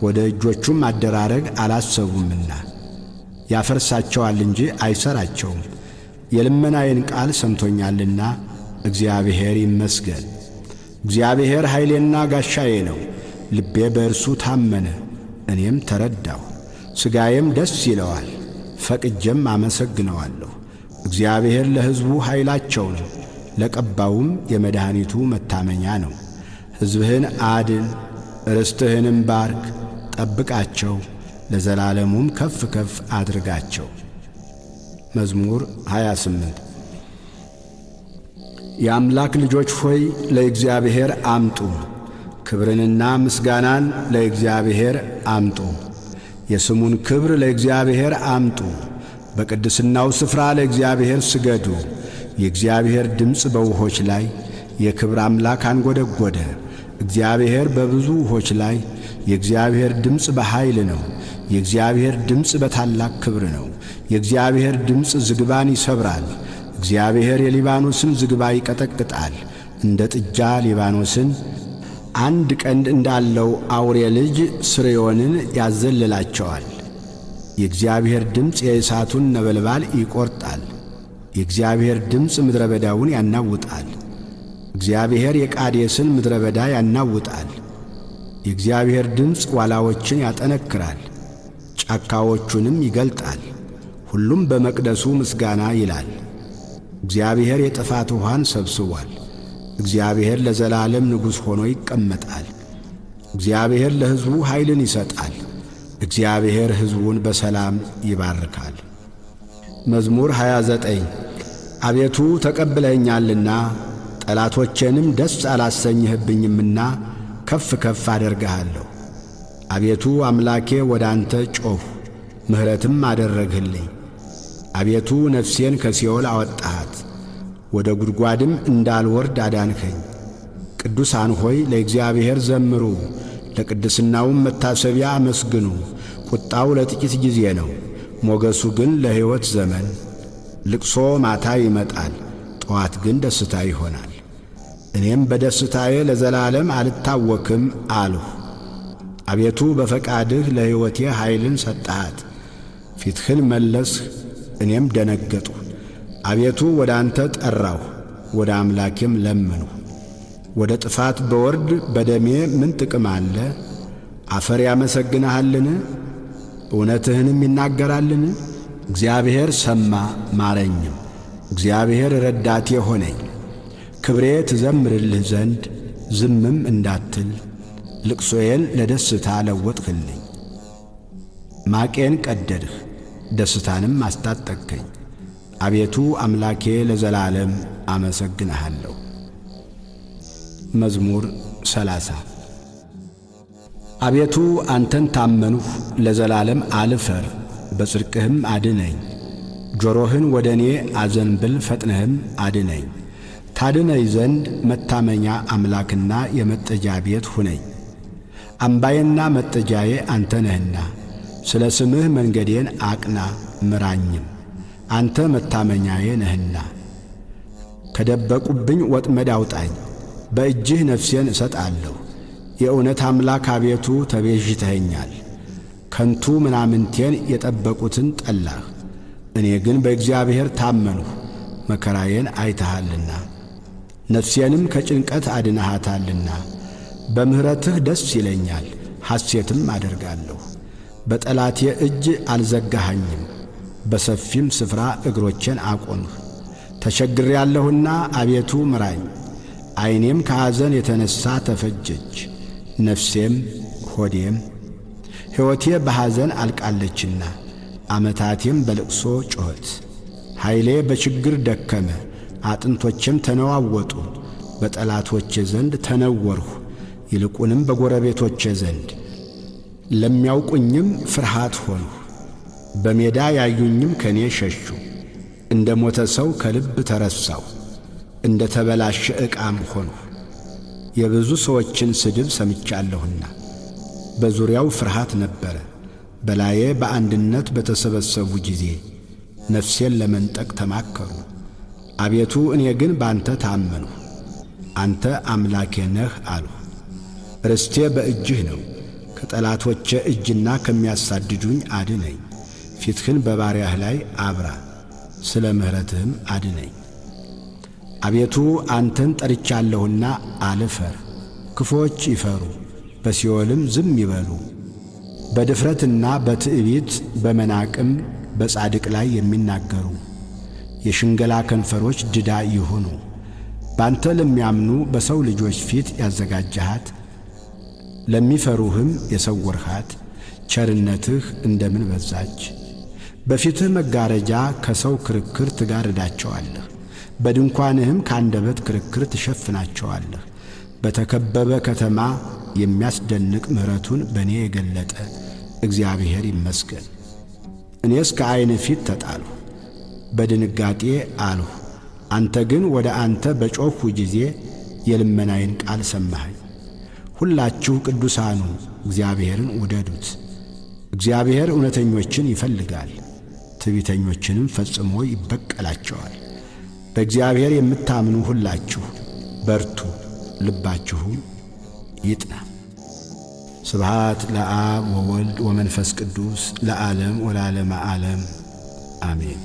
ወደ እጆቹም አደራረግ አላሰቡምና። ያፈርሳቸዋል እንጂ አይሠራቸውም። የልመናዬን ቃል ሰምቶኛልና እግዚአብሔር ይመስገን። እግዚአብሔር ኃይሌና ጋሻዬ ነው፣ ልቤ በእርሱ ታመነ። እኔም ተረዳሁ፣ ሥጋዬም ደስ ይለዋል፣ ፈቅጄም አመሰግነዋለሁ። እግዚአብሔር ለሕዝቡ ኃይላቸው ነው፣ ለቀባውም የመድኃኒቱ መታመኛ ነው። ሕዝብህን አድን፣ ርስትህንም ባርክ፣ ጠብቃቸው፣ ለዘላለሙም ከፍ ከፍ አድርጋቸው። መዝሙር 28 የአምላክ ልጆች ሆይ ለእግዚአብሔር አምጡ፣ ክብርንና ምስጋናን ለእግዚአብሔር አምጡ። የስሙን ክብር ለእግዚአብሔር አምጡ፣ በቅድስናው ስፍራ ለእግዚአብሔር ስገዱ። የእግዚአብሔር ድምፅ በውኆች ላይ፣ የክብር አምላክ አንጐደጐደ። እግዚአብሔር በብዙ ውኆች ላይ፣ የእግዚአብሔር ድምፅ በኃይል ነው። የእግዚአብሔር ድምፅ በታላቅ ክብር ነው። የእግዚአብሔር ድምፅ ዝግባን ይሰብራል። እግዚአብሔር የሊባኖስን ዝግባ ይቀጠቅጣል። እንደ ጥጃ ሊባኖስን አንድ ቀንድ እንዳለው አውሬ ልጅ ስርዮንን ያዘልላቸዋል። የእግዚአብሔር ድምፅ የእሳቱን ነበልባል ይቈርጣል። የእግዚአብሔር ድምፅ ምድረ በዳውን ያናውጣል። እግዚአብሔር የቃዴስን ምድረ በዳ ያናውጣል። የእግዚአብሔር ድምፅ ዋላዎችን ያጠነክራል፣ ጫካዎቹንም ይገልጣል። ሁሉም በመቅደሱ ምስጋና ይላል። እግዚአብሔር የጥፋት ውኃን ሰብስቧል። እግዚአብሔር ለዘላለም ንጉሥ ሆኖ ይቀመጣል። እግዚአብሔር ለሕዝቡ ኃይልን ይሰጣል። እግዚአብሔር ሕዝቡን በሰላም ይባርካል። መዝሙር 29 አቤቱ ተቀብለኸኛልና ጠላቶቼንም ደስ አላሰኘህብኝምና ከፍ ከፍ አደርግሃለሁ። አቤቱ አምላኬ ወደ አንተ ጮኽሁ፣ ምሕረትም አደረግህልኝ። አቤቱ ነፍሴን ከሲኦል አወጣሃት፣ ወደ ጉድጓድም እንዳልወርድ አዳንከኝ። ቅዱሳን ሆይ ለእግዚአብሔር ዘምሩ፣ ለቅድስናውም መታሰቢያ አመስግኑ። ቁጣው ለጥቂት ጊዜ ነው፣ ሞገሱ ግን ለሕይወት ዘመን። ልቅሶ ማታ ይመጣል፣ ጠዋት ግን ደስታ ይሆናል። እኔም በደስታዬ ለዘላለም አልታወክም አልሁ። አቤቱ በፈቃድህ ለሕይወቴ ኃይልን ሰጠሃት። ፊትህን መለስህ፣ እኔም ደነገጥሁ። አቤቱ ወደ አንተ ጠራሁ፣ ወደ አምላኬም ለመንሁ። ወደ ጥፋት በወርድ በደሜ ምን ጥቅም አለ? አፈር ያመሰግንሃልን? እውነትህንም ይናገራልን? እግዚአብሔር ሰማ ማረኝም፣ እግዚአብሔር ረዳቴ ሆነኝ። ክብሬ ትዘምርልህ ዘንድ ዝምም እንዳትል፣ ልቅሶዬን ለደስታ ለወጥህልኝ። ማቄን ቀደድህ፣ ደስታንም አስታጠቅከኝ። አቤቱ አምላኬ ለዘላለም አመሰግንሃለሁ። መዝሙር 30 አቤቱ አንተን ታመንሁ፣ ለዘላለም አልፈር፣ በጽድቅህም አድነኝ። ጆሮህን ወደ እኔ አዘንብል፣ ፈጥነህም አድነኝ። ታድነኝ ዘንድ መታመኛ አምላክና የመጠጃ ቤት ሁነኝ። አምባዬና መጠጃዬ አንተ ነህና፣ ስለ ስምህ መንገዴን አቅና ምራኝም። አንተ መታመኛዬ ነህና። ከደበቁብኝ ወጥመድ አውጣኝ፣ በእጅህ ነፍሴን እሰጣለሁ። የእውነት አምላክ አቤቱ ተቤዥተኸኛል። ከንቱ ምናምንቴን የጠበቁትን ጠላህ። እኔ ግን በእግዚአብሔር ታመንሁ፣ መከራዬን አይተሃልና ነፍሴንም ከጭንቀት አድነሃታልና። በምሕረትህ ደስ ይለኛል፣ ሐሴትም አደርጋለሁ። በጠላቴ እጅ አልዘጋኸኝም፣ በሰፊም ስፍራ እግሮቼን አቆምህ። ተቸግሬአለሁና አቤቱ ምራኝ፣ ዐይኔም ከሐዘን የተነሣ ተፈጀች፣ ነፍሴም ሆዴም። ሕይወቴ በሐዘን አልቃለችና ዓመታቴም በልቅሶ ጮኸት። ኃይሌ በችግር ደከመ፣ አጥንቶቼም ተነዋወጡ። በጠላቶቼ ዘንድ ተነወርሁ፣ ይልቁንም በጎረቤቶቼ ዘንድ። ለሚያውቁኝም ፍርሃት ሆንሁ፣ በሜዳ ያዩኝም ከኔ ሸሹ። እንደ ሞተ ሰው ከልብ ተረሳሁ፣ እንደ ተበላሸ ዕቃም ሆንሁ። የብዙ ሰዎችን ስድብ ሰምቻለሁና በዙሪያው ፍርሃት ነበረ። በላዬ በአንድነት በተሰበሰቡ ጊዜ ነፍሴን ለመንጠቅ ተማከሩ። አቤቱ እኔ ግን በአንተ ታመንሁ፣ አንተ አምላኬ ነህ አልሁ። ርስቴ በእጅህ ነው፣ ከጠላቶቼ እጅና ከሚያሳድዱኝ አድነኝ። ፊትህን በባሪያህ ላይ አብራ፣ ስለ ምሕረትህም አድነኝ። አቤቱ አንተን ጠርቻለሁና አልፈር። ክፉዎች ይፈሩ፣ በሲኦልም ዝም ይበሉ። በድፍረትና በትዕቢት በመናቅም በጻድቅ ላይ የሚናገሩ የሽንገላ ከንፈሮች ድዳ ይሁኑ። ባንተ ለሚያምኑ በሰው ልጆች ፊት ያዘጋጀሃት፣ ለሚፈሩህም የሰወርሃት ቸርነትህ እንደምን በዛች! በፊትህ መጋረጃ ከሰው ክርክር ትጋርዳቸዋለህ፣ በድንኳንህም ከአንደበት ክርክር ትሸፍናቸዋለህ። በተከበበ ከተማ የሚያስደንቅ ምሕረቱን በእኔ የገለጠ እግዚአብሔር ይመስገን። እኔስ ከዐይን ፊት ተጣልሁ፣ በድንጋጤ አልሁ። አንተ ግን ወደ አንተ በጮኽሁ ጊዜ የልመናዬን ቃል ሰማኸኝ። ሁላችሁ ቅዱሳኑ እግዚአብሔርን ውደዱት። እግዚአብሔር እውነተኞችን ይፈልጋል፣ ትዕቢተኞችንም ፈጽሞ ይበቀላቸዋል። በእግዚአብሔር የምታምኑ ሁላችሁ በርቱ፣ ልባችሁም ይጥና። ስብሃት ለአብ ወወልድ ወመንፈስ ቅዱስ ለዓለም ወለዓለመ ዓለም አሜን።